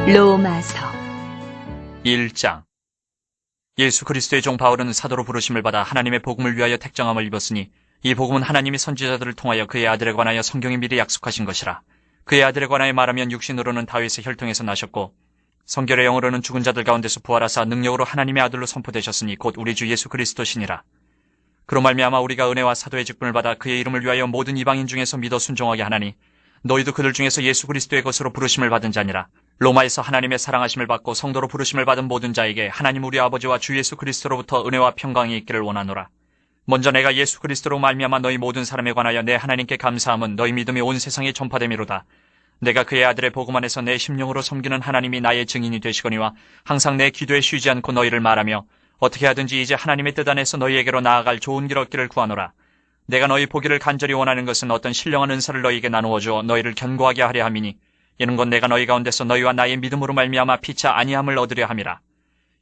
로마서 1장. 예수 그리스도의 종 바울은 사도로 부르심을 받아 하나님의 복음을 위하여 택정함을 입었으니 이 복음은 하나님이 선지자들을 통하여 그의 아들에 관하여 성경이 미리 약속하신 것이라. 그의 아들에 관하여 말하면 육신으로는 다윗의 혈통에서 나셨고 성결의 영으로는 죽은 자들 가운데서 부활하사 능력으로 하나님의 아들로 선포되셨으니 곧 우리 주 예수 그리스도시니라. 그로 말미암아 우리가 은혜와 사도의 직분을 받아 그의 이름을 위하여 모든 이방인 중에서 믿어 순종하게 하나니 너희도 그들 중에서 예수 그리스도의 것으로 부르심을 받은 자니라. 로마에서 하나님의 사랑하심을 받고 성도로 부르심을 받은 모든 자에게 하나님 우리 아버지와 주 예수 그리스도로부터 은혜와 평강이 있기를 원하노라. 먼저 내가 예수 그리스도로 말미암아 너희 모든 사람에 관하여 내 하나님께 감사함은 너희 믿음이 온 세상에 전파됨이로다. 내가 그의 아들의 복음 안에서 내 심령으로 섬기는 하나님이 나의 증인이 되시거니와 항상 내 기도에 쉬지 않고 너희를 말하며 어떻게 하든지 이제 하나님의 뜻 안에서 너희에게로 나아갈 좋은 길 얻기를 구하노라. 내가 너희 보기를 간절히 원하는 것은 어떤 신령한 은사를 너희에게 나누어 주어 너희를 견고하게 하려 함이니 이는 곧 내가 너희 가운데서 너희와 나의 믿음으로 말미암아 피차 아니함을 얻으려 함이라.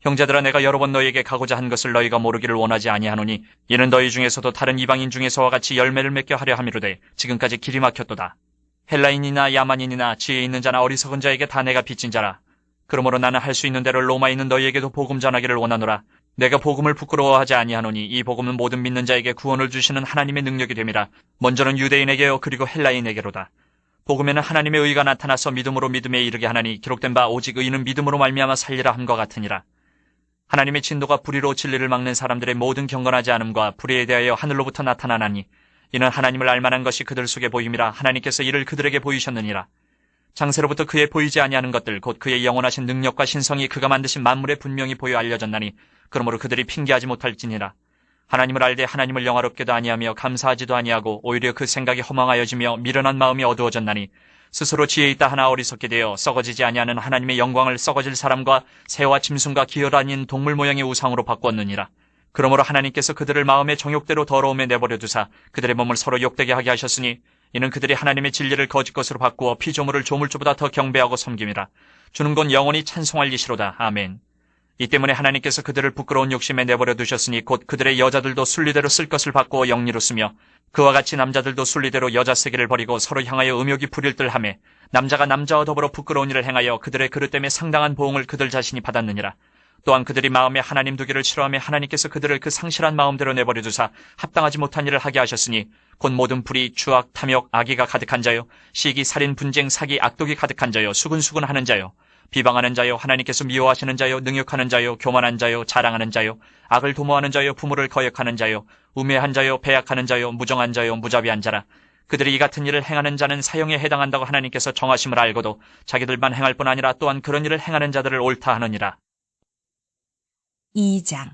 형제들아, 내가 여러 번 너희에게 가고자 한 것을 너희가 모르기를 원하지 아니하노니 이는 너희 중에서도 다른 이방인 중에서와 같이 열매를 맺게 하려 함이로되 지금까지 길이 막혔도다. 헬라인이나 야만인이나 지혜 있는 자나 어리석은 자에게 다 내가 빚진 자라. 그러므로 나는 할 수 있는 대로 로마에 있는 너희에게도 복음 전하기를 원하노라. 내가 복음을 부끄러워하지 아니하노니 이 복음은 모든 믿는 자에게 구원을 주시는 하나님의 능력이 됨이라. 먼저는 유대인에게요 그리고 헬라인에게로다. 복음에는 하나님의 의가 나타나서 믿음으로 믿음에 이르게 하나니 기록된 바 오직 의인은 믿음으로 말미암아 살리라 함과 같으니라. 하나님의 진노가 불의로 진리를 막는 사람들의 모든 경건하지 않음과 불의에 대하여 하늘로부터 나타나나니 이는 하나님을 알만한 것이 그들 속에 보임이라. 하나님께서 이를 그들에게 보이셨느니라. 장세로부터 그의 보이지 아니하는 것들 곧 그의 영원하신 능력과 신성이 그가 만드신 만물에 분명히 보여 알려졌나니 그러므로 그들이 핑계하지 못할지니라. 하나님을 알되 하나님을 영화롭게도 아니하며 감사하지도 아니하고 오히려 그 생각이 허망하여지며 미련한 마음이 어두워졌나니 스스로 지혜 있다 하나 어리석게 되어 썩어지지 아니하는 하나님의 영광을 썩어질 사람과 새와 짐승과 기어 아닌 동물 모양의 우상으로 바꾸었느니라. 그러므로 하나님께서 그들을 마음의 정욕대로 더러움에 내버려 두사 그들의 몸을 서로 욕되게 하게 하셨으니 이는 그들이 하나님의 진리를 거짓 것으로 바꾸어 피조물을 조물주보다 더 경배하고 섬김이라. 주는 건 영원히 찬송할 이시로다. 아멘. 이 때문에 하나님께서 그들을 부끄러운 욕심에 내버려 두셨으니 곧 그들의 여자들도 순리대로 쓸 것을 바꾸어 영리로 쓰며 그와 같이 남자들도 순리대로 여자 세계를 버리고 서로 향하여 음욕이 부릴 듯하며 남자가 남자와 더불어 부끄러운 일을 행하여 그들의 그릇 때문에 상당한 보응을 그들 자신이 받았느니라. 또한 그들이 마음에 하나님 두기를 싫어하며 하나님께서 그들을 그 상실한 마음대로 내버려 두사 합당하지 못한 일을 하게 하셨으니 곧 모든 불의, 추악, 탐욕, 악의가 가득한 자요 시기, 살인, 분쟁, 사기, 악독이 가득한 자요 수근수근하는 자요 비방하는 자요 하나님께서 미워하시는 자요 능욕하는 자요 교만한 자요 자랑하는 자요 악을 도모하는 자요 부모를 거역하는 자요 우매한 자요 배약하는 자요 무정한 자요 무자비한 자라. 그들이 이 같은 일을 행하는 자는 사형에 해당한다고 하나님께서 정하심을 알고도 자기들만 행할 뿐 아니라 또한 그런 일을 행하는 자들을 옳다 하느니라. 2장.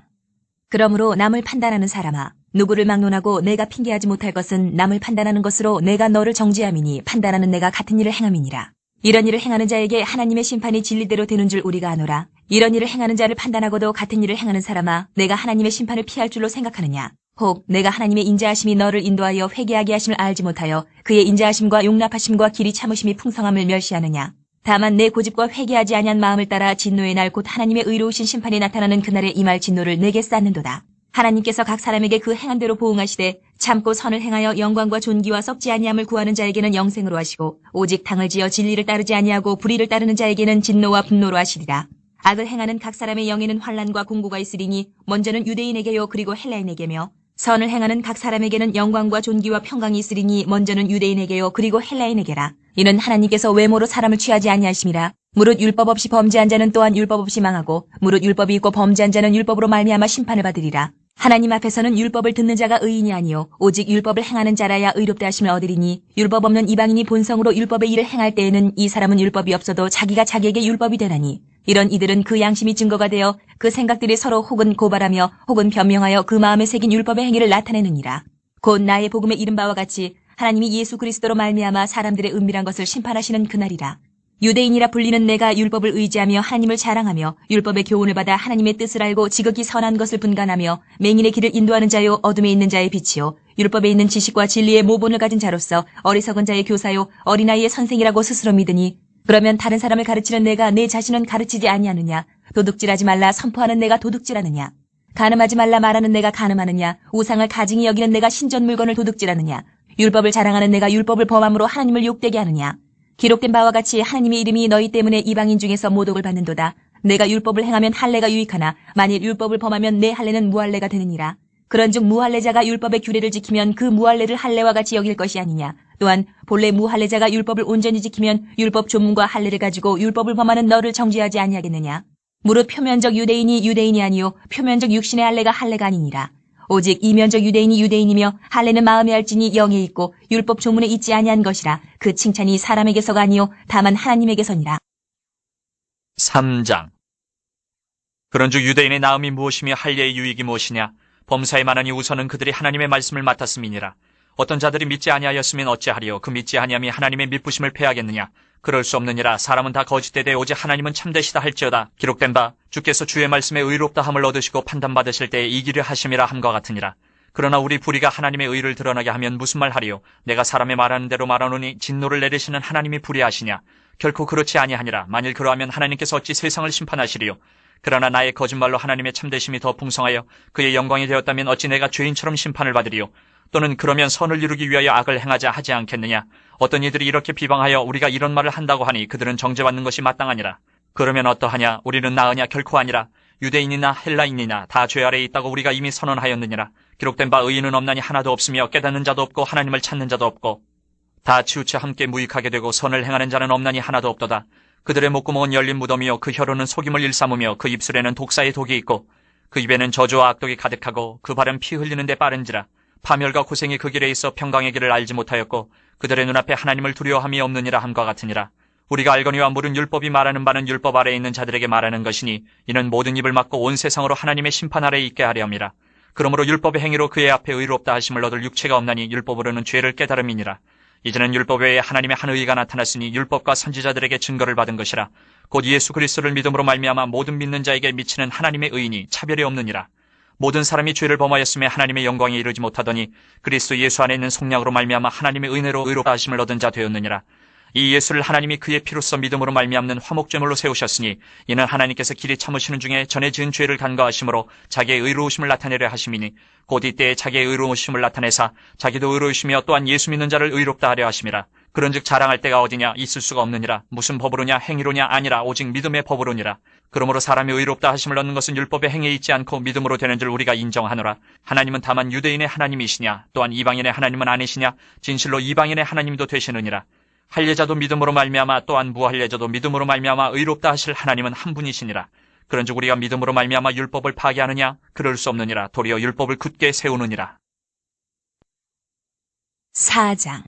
그러므로 남을 판단하는 사람아, 누구를 막론하고 내가 핑계하지 못할 것은 남을 판단하는 것으로 내가 너를 정죄함이니 판단하는 내가 같은 일을 행함이니라. 이런 일을 행하는 자에게 하나님의 심판이 진리대로 되는 줄 우리가 아노라. 이런 일을 행하는 자를 판단하고도 같은 일을 행하는 사람아, 내가 하나님의 심판을 피할 줄로 생각하느냐? 혹 내가 하나님의 인자하심이 너를 인도하여 회개하게 하심을 알지 못하여 그의 인자하심과 용납하심과 길이 참으심이 풍성함을 멸시하느냐? 다만 내 고집과 회개하지 아니한 마음을 따라 진노의 날 곧 하나님의 의로우신 심판이 나타나는 그날에 임할 진노를 내게 쌓는도다. 하나님께서 각 사람에게 그 행한 대로 보응하시되 참고 선을 행하여 영광과 존귀와 썩지 아니함을 구하는 자에게는 영생으로 하시고 오직 당을 지어 진리를 따르지 아니하고 불의를 따르는 자에게는 진노와 분노로 하시리라. 악을 행하는 각 사람의 영에는 환난과 공고가 있으리니 먼저는 유대인에게요 그리고 헬라인에게며 선을 행하는 각 사람에게는 영광과 존귀와 평강이 있으리니 먼저는 유대인에게요 그리고 헬라인에게라. 이는 하나님께서 외모로 사람을 취하지 아니하심이라. 무릇 율법 없이 범죄한 자는 또한 율법 없이 망하고 무릇 율법이 있고 범죄한 자는 율법으로 말미암아 심판을 받으리라. 하나님 앞에서는 율법을 듣는 자가 의인이 아니요 오직 율법을 행하는 자라야 의롭다 하심을 얻으리니 율법 없는 이방인이 본성으로 율법의 일을 행할 때에는 이 사람은 율법이 없어도 자기가 자기에게 율법이 되나니 이런 이들은 그 양심이 증거가 되어 그 생각들이 서로 혹은 고발하며 혹은 변명하여 그 마음에 새긴 율법의 행위를 나타내느니라. 곧 나의 복음에 이른 바와 같이 하나님이 예수 그리스도로 말미암아 사람들의 은밀한 것을 심판하시는 그날이라. 유대인이라 불리는 내가 율법을 의지하며 하나님을 자랑하며 율법의 교훈을 받아 하나님의 뜻을 알고 지극히 선한 것을 분간하며 맹인의 길을 인도하는 자요 어둠에 있는 자의 빛이요 율법에 있는 지식과 진리의 모본을 가진 자로서 어리석은 자의 교사요 어린아이의 선생이라고 스스로 믿으니 그러면 다른 사람을 가르치는 내가 내 자신은 가르치지 아니하느냐? 도둑질하지 말라 선포하는 내가 도둑질하느냐? 간음하지 말라 말하는 내가 간음하느냐? 우상을 가증히 여기는 내가 신전 물건을 도둑질하느냐? 율법을 자랑하는 내가 율법을 범함으로 하나님을 욕되게 하느냐? 기록된 바와 같이 하나님의 이름이 너희 때문에 이방인 중에서 모독을 받는도다. 내가 율법을 행하면 할례가 유익하나 만일 율법을 범하면 내 할례는 무할례가 되느니라. 그런즉 무할례자가 율법의 규례를 지키면 그 무할례를 할례와 같이 여길 것이 아니냐. 또한 본래 무할례자가 율법을 온전히 지키면 율법 조문과 할례를 가지고 율법을 범하는 너를 정죄하지 아니하겠느냐. 무릇 표면적 유대인이 유대인이 아니요 표면적 육신의 할례가 할례가 아니니라. 오직 이면적 유대인이 유대인이며 할례는 마음에 할지니 영에 있고 율법 조문에 있지 아니한 것이라. 그 칭찬이 사람에게서가 아니요 다만 하나님에게서니라. 3장. 그런즉 유대인의 나음이 무엇이며 할례의 유익이 무엇이냐. 범사에 많으니 우선은 그들이 하나님의 말씀을 맡았음이니라. 어떤 자들이 믿지 아니하였으면 어찌하리요. 그 믿지 아니함이 하나님의 믿부심을 패하겠느냐. 그럴 수 없느니라. 사람은 다 거짓되되 오직 하나님은 참되시다 할지어다. 기록된 바 주께서 주의 말씀에 의롭다 함을 얻으시고 판단받으실 때에 이기려 하심이라 함과 같으니라. 그러나 우리 불의가 하나님의 의를 드러나게 하면 무슨 말 하리요. 내가 사람의 말하는 대로 말하노니 진노를 내리시는 하나님이 불의하시냐. 결코 그렇지 아니하니라. 만일 그러하면 하나님께서 어찌 세상을 심판하시리요. 그러나 나의 거짓말로 하나님의 참되심이 더 풍성하여 그의 영광이 되었다면 어찌 내가 죄인처럼 심판을 받으리요. 또는 그러면 선을 이루기 위하여 악을 행하자 하지 않겠느냐. 어떤 이들이 이렇게 비방하여 우리가 이런 말을 한다고 하니 그들은 정죄받는 것이 마땅하니라. 그러면 어떠하냐. 우리는 나으냐. 결코 아니라. 유대인이나 헬라인이나 다 죄 아래에 있다고 우리가 이미 선언하였느니라. 기록된 바 의인은 없나니 하나도 없으며 깨닫는 자도 없고 하나님을 찾는 자도 없고 다 치우쳐 함께 무익하게 되고 선을 행하는 자는 없나니 하나도 없도다. 그들의 목구멍은 열린 무덤이요 그 혀로는 속임을 일삼으며 그 입술에는 독사의 독이 있고 그 입에는 저주와 악독이 가득하고 그 발은 피 흘리는데 빠른지라. 파멸과 고생이 그 길에 있어 평강의 길을 알지 못하였고 그들의 눈앞에 하나님을 두려워함이 없느니라 함과 같으니라. 우리가 알거니와 물은 율법이 말하는 바는 율법 아래에 있는 자들에게 말하는 것이니 이는 모든 입을 막고 온 세상으로 하나님의 심판 아래에 있게 하려 함이라. 그러므로 율법의 행위로 그의 앞에 의롭다 하심을 얻을 육체가 없나니 율법으로는 죄를 깨달음이니라. 이제는 율법 외에 하나님의 한 의가 나타났으니 율법과 선지자들에게 증거를 받은 것이라. 곧 예수 그리스도를 믿음으로 말미암아 모든 믿는 자에게 미치는 하나님의 의인이 차별이 없느니라. 모든 사람이 죄를 범하였음에 하나님의 영광에 이르지 못하더니 그리스도 예수 안에 있는 속량으로 말미암아 하나님의 은혜로 의롭다 하심을 얻은 자 되었느니라. 이 예수를 하나님이 그의 피로써 믿음으로 말미암는 화목제물로 세우셨으니 이는 하나님께서 길이 참으시는 중에 전에 지은 죄를 간과하심으로 자기의 의로우심을 나타내려 하심이니 곧 이때에 자기의 의로우심을 나타내사 자기도 의로우시며 또한 예수 믿는 자를 의롭다 하려 하심이라. 그런즉 자랑할 때가 어디냐. 있을 수가 없느니라. 무슨 법으로냐 행위로냐 아니라 오직 믿음의 법으로니라. 그러므로 사람이 의롭다 하심을 얻는 것은 율법의 행위에 있지 않고 믿음으로 되는 줄 우리가 인정하노라. 하나님은 다만 유대인의 하나님이시냐 또한 이방인의 하나님은 아니시냐. 진실로 이방인의 하나님도 되시느니라. 할례자도 믿음으로 말미암아 또한 무할례자도 믿음으로 말미암아 의롭다 하실 하나님은 한 분이시니라. 그런즉 우리가 믿음으로 말미암아 율법을 파괴하느냐. 그럴 수 없느니라. 도리어 율법을 굳게 세우느니라. 4장.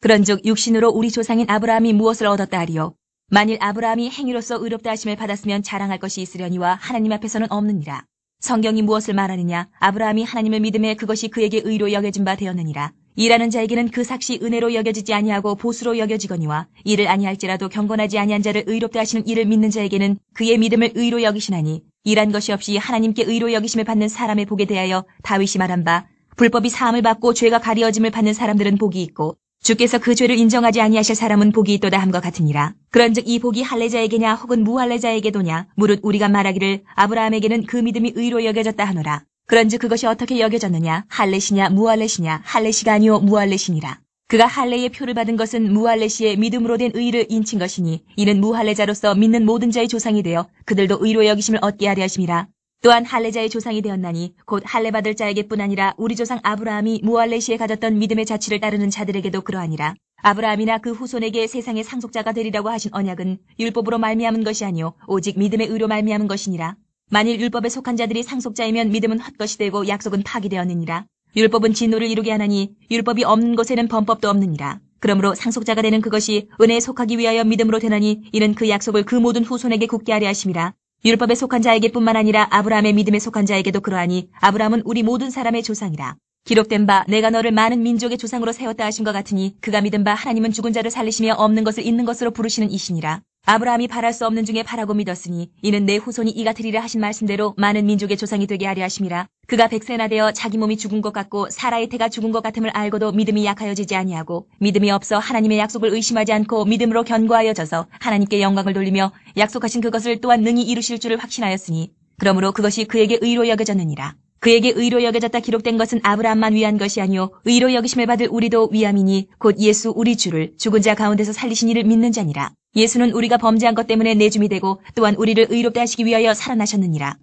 그런즉 육신으로 우리 조상인 아브라함이 무엇을 얻었다 하리요. 만일 아브라함이 행위로서 의롭다 하심을 받았으면 자랑할 것이 있으려니와 하나님 앞에서는 없느니라. 성경이 무엇을 말하느냐. 아브라함이 하나님을 믿음에 그것이 그에게 의로 여겨진 바 되었느니라. 일하는 자에게는 그 삭시 은혜로 여겨지지 아니하고 보수로 여겨지거니와 이를 아니할지라도 경건하지 아니한 자를 의롭다 하시는 이를 믿는 자에게는 그의 믿음을 의로 여기시나니 일한 것이 없이 하나님께 의로 여기심을 받는 사람의 복에 대하여 다윗이 말한 바 불법이 사함을 받고 죄가 가리어짐을 받는 사람들은 복이 있고 주께서 그 죄를 인정하지 아니하실 사람은 복이 있도다 함과 같으니라. 그런즉 이 복이 할례자에게냐 혹은 무할례자에게도냐. 무릇 우리가 말하기를 아브라함에게는 그 믿음이 의로 여겨졌다 하노라. 그런즉 그것이 어떻게 여겨졌느냐. 할례시냐 무할례시냐. 할례시가 아니요 무할례시니라. 그가 할례의 표를 받은 것은 무할례시의 믿음으로 된 의를 인친 것이니 이는 무할례자로서 믿는 모든 자의 조상이 되어 그들도 의로 여기심을 얻게 하려 하심이라. 또한 할례자의 조상이 되었나니 곧 할례 받을 자에게뿐 아니라 우리 조상 아브라함이 무할례시에 가졌던 믿음의 자취를 따르는 자들에게도 그러하니라. 아브라함이나 그 후손에게 세상의 상속자가 되리라고 하신 언약은 율법으로 말미암은 것이 아니요 오직 믿음의 의로 말미암은 것이니라. 만일 율법에 속한 자들이 상속자이면 믿음은 헛것이 되고 약속은 파기되었느니라. 율법은 진노를 이루게 하나니 율법이 없는 곳에는 범법도 없느니라. 그러므로 상속자가 되는 그것이 은혜에 속하기 위하여 믿음으로 되나니 이는 그 약속을 그 모든 후손에게 굳게 하려 하심이라. 율법에 속한 자에게뿐만 아니라 아브라함의 믿음에 속한 자에게도 그러하니 아브라함은 우리 모든 사람의 조상이라. 기록된 바 내가 너를 많은 민족의 조상으로 세웠다 하신 것 같으니 그가 믿은 바 하나님은 죽은 자를 살리시며 없는 것을 있는 것으로 부르시는 이시니라. 아브라함이 바랄 수 없는 중에 바라고 믿었으니 이는 내 후손이 이가 되리라 하신 말씀대로 많은 민족의 조상이 되게 하려 하심이라. 그가 100세나 되어 자기 몸이 죽은 것 같고 사라의 태가 죽은 것 같음을 알고도 믿음이 약하여지지 아니하고 믿음이 없어 하나님의 약속을 의심하지 않고 믿음으로 견고하여져서 하나님께 영광을 돌리며 약속하신 그것을 또한 능히 이루실 줄을 확신하였으니 그러므로 그것이 그에게 의로 여겨졌느니라. 그에게 의로 여겨졌다 기록된 것은 아브라함만 위한 것이 아니요 의로 여기심을 받을 우리도 위함이니 곧 예수 우리 주를 죽은 자 가운데서 살리신 이를 믿는 자니라. 예수는 우리가 범죄한 것 때문에 내줌이 되고 또한 우리를 의롭게 하시기 위하여 살아나셨느니라.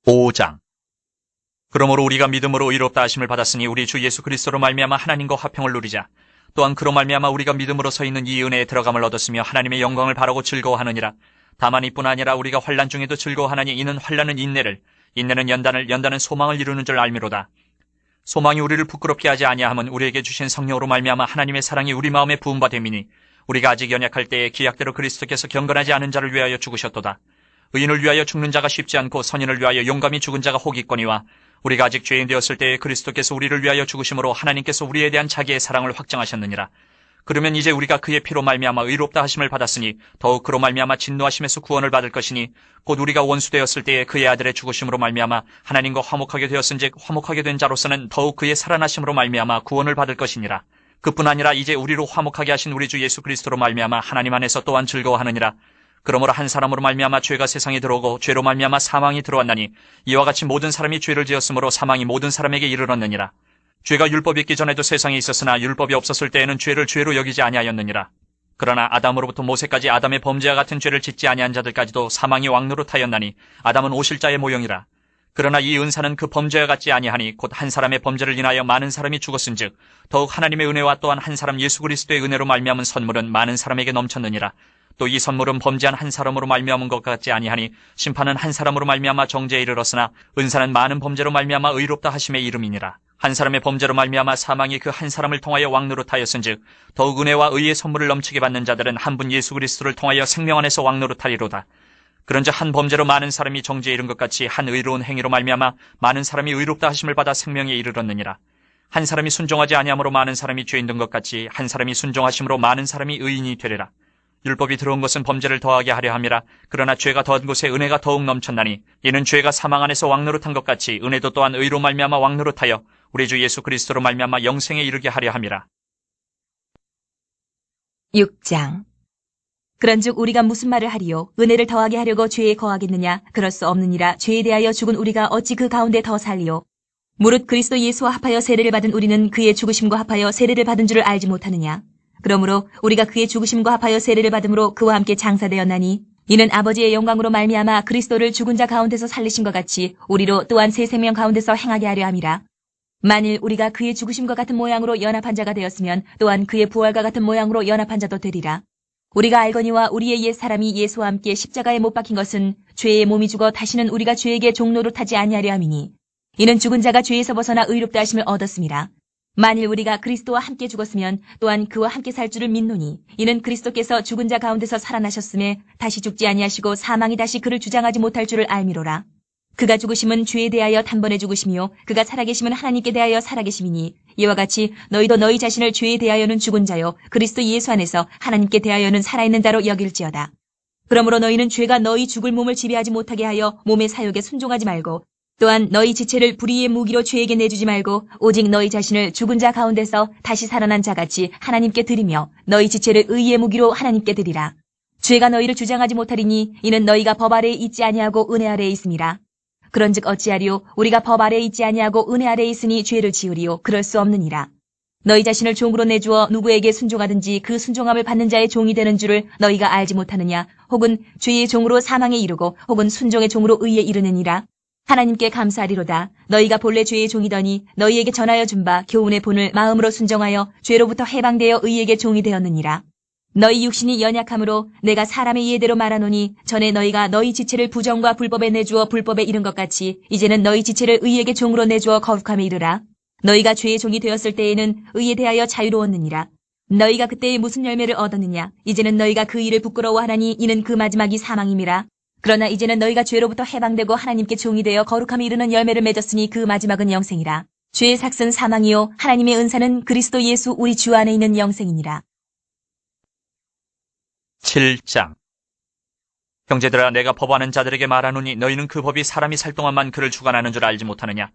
5장. 그러므로 우리가 믿음으로 의롭다 하심을 받았으니 우리 주 예수 그리스도로 말미암아 하나님과 화평을 누리자. 또한 그로 말미암아 우리가 믿음으로 서 있는 이 은혜에 들어감을 얻었으며 하나님의 영광을 바라고 즐거워하느니라. 다만 이뿐 아니라 우리가 환난 중에도 즐거워하나니 이는 환난은 인내를, 인내는 연단을, 연단은 소망을 이루는 줄 알미로다. 소망이 우리를 부끄럽게 하지 아니하면 우리에게 주신 성령으로 말미암아 하나님의 사랑이 우리 마음에 부음바 됨이니 우리가 아직 연약할 때에 기약대로 그리스도께서 경건하지 않은 자를 위하여 죽으셨도다. 의인을 위하여 죽는 자가 쉽지 않고 선인을 위하여 용감히 죽은 자가 혹 있거니와 우리가 아직 죄인 되었을 때에 그리스도께서 우리를 위하여 죽으심으로 하나님께서 우리에 대한 자기의 사랑을 확정하셨느니라. 그러면 이제 우리가 그의 피로 말미암아 의롭다 하심을 받았으니 더욱 그로 말미암아 진노하심에서 구원을 받을 것이니 곧 우리가 원수되었을 때에 그의 아들의 죽으심으로 말미암아 하나님과 화목하게 되었은즉 화목하게 된 자로서는 더욱 그의 살아나심으로 말미암아 구원을 받을 것이니라. 그뿐 아니라 이제 우리로 화목하게 하신 우리 주 예수 그리스도로 말미암아 하나님 안에서 또한 즐거워하느니라. 그러므로 한 사람으로 말미암아 죄가 세상에 들어오고 죄로 말미암아 사망이 들어왔나니 이와 같이 모든 사람이 죄를 지었으므로 사망이 모든 사람에게 이르렀느니라. 죄가 율법이 있기 전에도 세상에 있었으나 율법이 없었을 때에는 죄를 죄로 여기지 아니하였느니라. 그러나 아담으로부터 모세까지 아담의 범죄와 같은 죄를 짓지 아니한 자들까지도 사망이 왕노릇하였나니 아담은 오실자의 모형이라. 그러나 이 은사는 그 범죄와 같지 아니하니 곧 한 사람의 범죄를 인하여 많은 사람이 죽었은즉 더욱 하나님의 은혜와 또한 한 사람 예수 그리스도의 은혜로 말미암은 선물은 많은 사람에게 넘쳤느니라. 또 이 선물은 범죄한 한 사람으로 말미암은 것 같지 아니하니 심판은 한 사람으로 말미암아 정죄에 이르렀으나 은사는 많은 범죄로 말미암아 의롭다 하심의 이름이니라. 한 사람의 범죄로 말미암아 사망이 그 한 사람을 통하여 왕노릇하였은즉 더욱 은혜와 의의 선물을 넘치게 받는 자들은 한 분 예수 그리스도를 통하여 생명 안에서 왕노릇하리로다. 그런즉 한 범죄로 많은 사람이 정죄에 이른 것 같이 한 의로운 행위로 말미암아 많은 사람이 의롭다 하심을 받아 생명에 이르렀느니라. 한 사람이 순종하지 아니함으로 많은 사람이 죄인 된 것 같이 한 사람이 순종하심으로 많은 사람이 의인이 되리라. 율법이 들어온 것은 범죄를 더하게 하려 함이라. 그러나 죄가 더한 곳에 은혜가 더욱 넘쳤나니 이는 죄가 사망 안에서 왕노릇한 것 같이 은혜도 또한 의로 말미암아 왕노릇하여 우리 주 예수 그리스도로 말미암아 영생에 이르게 하려 함이라. 6장. 그런즉 우리가 무슨 말을 하리요? 은혜를 더하게 하려고 죄에 거하겠느냐? 그럴 수 없느니라. 죄에 대하여 죽은 우리가 어찌 그 가운데 더 살리요? 무릇 그리스도 예수와 합하여 세례를 받은 우리는 그의 죽으심과 합하여 세례를 받은 줄을 알지 못하느냐? 그러므로 우리가 그의 죽으심과 합하여 세례를 받음으로 그와 함께 장사되었나니 이는 아버지의 영광으로 말미암아 그리스도를 죽은 자 가운데서 살리신 것 같이 우리로 또한 새 생명 가운데서 행하게 하려 함이라. 만일 우리가 그의 죽으심과 같은 모양으로 연합한 자가 되었으면 또한 그의 부활과 같은 모양으로 연합한 자도 되리라. 우리가 알거니와 우리의 옛 사람이 예수와 함께 십자가에 못 박힌 것은 죄의 몸이 죽어 다시는 우리가 죄에게 종노릇하지 아니하려 함이니 이는 죽은 자가 죄에서 벗어나 의롭다 하심을 얻었음이라. 만일 우리가 그리스도와 함께 죽었으면 또한 그와 함께 살 줄을 믿노니 이는 그리스도께서 죽은 자 가운데서 살아나셨음에 다시 죽지 아니하시고 사망이 다시 그를 주장하지 못할 줄을 알미로라. 그가 죽으심은 죄에 대하여 단번에 죽으시며 그가 살아계심은 하나님께 대하여 살아계심이니 이와 같이 너희도 너희 자신을 죄에 대하여는 죽은 자요 그리스도 예수 안에서 하나님께 대하여는 살아있는 자로 여길지어다. 그러므로 너희는 죄가 너희 죽을 몸을 지배하지 못하게 하여 몸의 사욕에 순종하지 말고 또한 너희 지체를 불의의 무기로 죄에게 내주지 말고 오직 너희 자신을 죽은 자 가운데서 다시 살아난 자같이 하나님께 드리며 너희 지체를 의의 무기로 하나님께 드리라. 죄가 너희를 주장하지 못하리니 이는 너희가 법 아래에 있지 아니하고 은혜 아래에 있음이라. 그런즉 어찌하리요? 우리가 법 아래에 있지 아니하고 은혜 아래에 있으니 죄를 지으리요? 그럴 수 없느니라. 너희 자신을 종으로 내주어 누구에게 순종하든지 그 순종함을 받는 자의 종이 되는 줄을 너희가 알지 못하느냐? 혹은 죄의 종으로 사망에 이르고 혹은 순종의 종으로 의에 이르느니라. 하나님께 감사하리로다. 너희가 본래 죄의 종이더니 너희에게 전하여 준 바 교훈의 본을 마음으로 순종하여 죄로부터 해방되어 의에게 종이 되었느니라. 너희 육신이 연약함으로 내가 사람의 이해대로 말하노니 전에 너희가 너희 지체를 부정과 불법에 내주어 불법에 이른 것 같이 이제는 너희 지체를 의에게 종으로 내주어 거룩함에 이르라. 너희가 죄의 종이 되었을 때에는 의에 대하여 자유로웠느니라. 너희가 그때에 무슨 열매를 얻었느냐? 이제는 너희가 그 일을 부끄러워하나니 이는 그 마지막이 사망임이라. 그러나 이제는 너희가 죄로부터 해방되고 하나님께 종이 되어 거룩함에 이르는 열매를 맺었으니 그 마지막은 영생이라. 죄의 삭은 사망이요 하나님의 은사는 그리스도 예수 우리 주 안에 있는 영생이니라. 7장. 형제들아 내가 법하는 자들에게 말하노니 너희는 그 법이 사람이 살 동안만 그를 주관하는 줄 알지 못하느냐.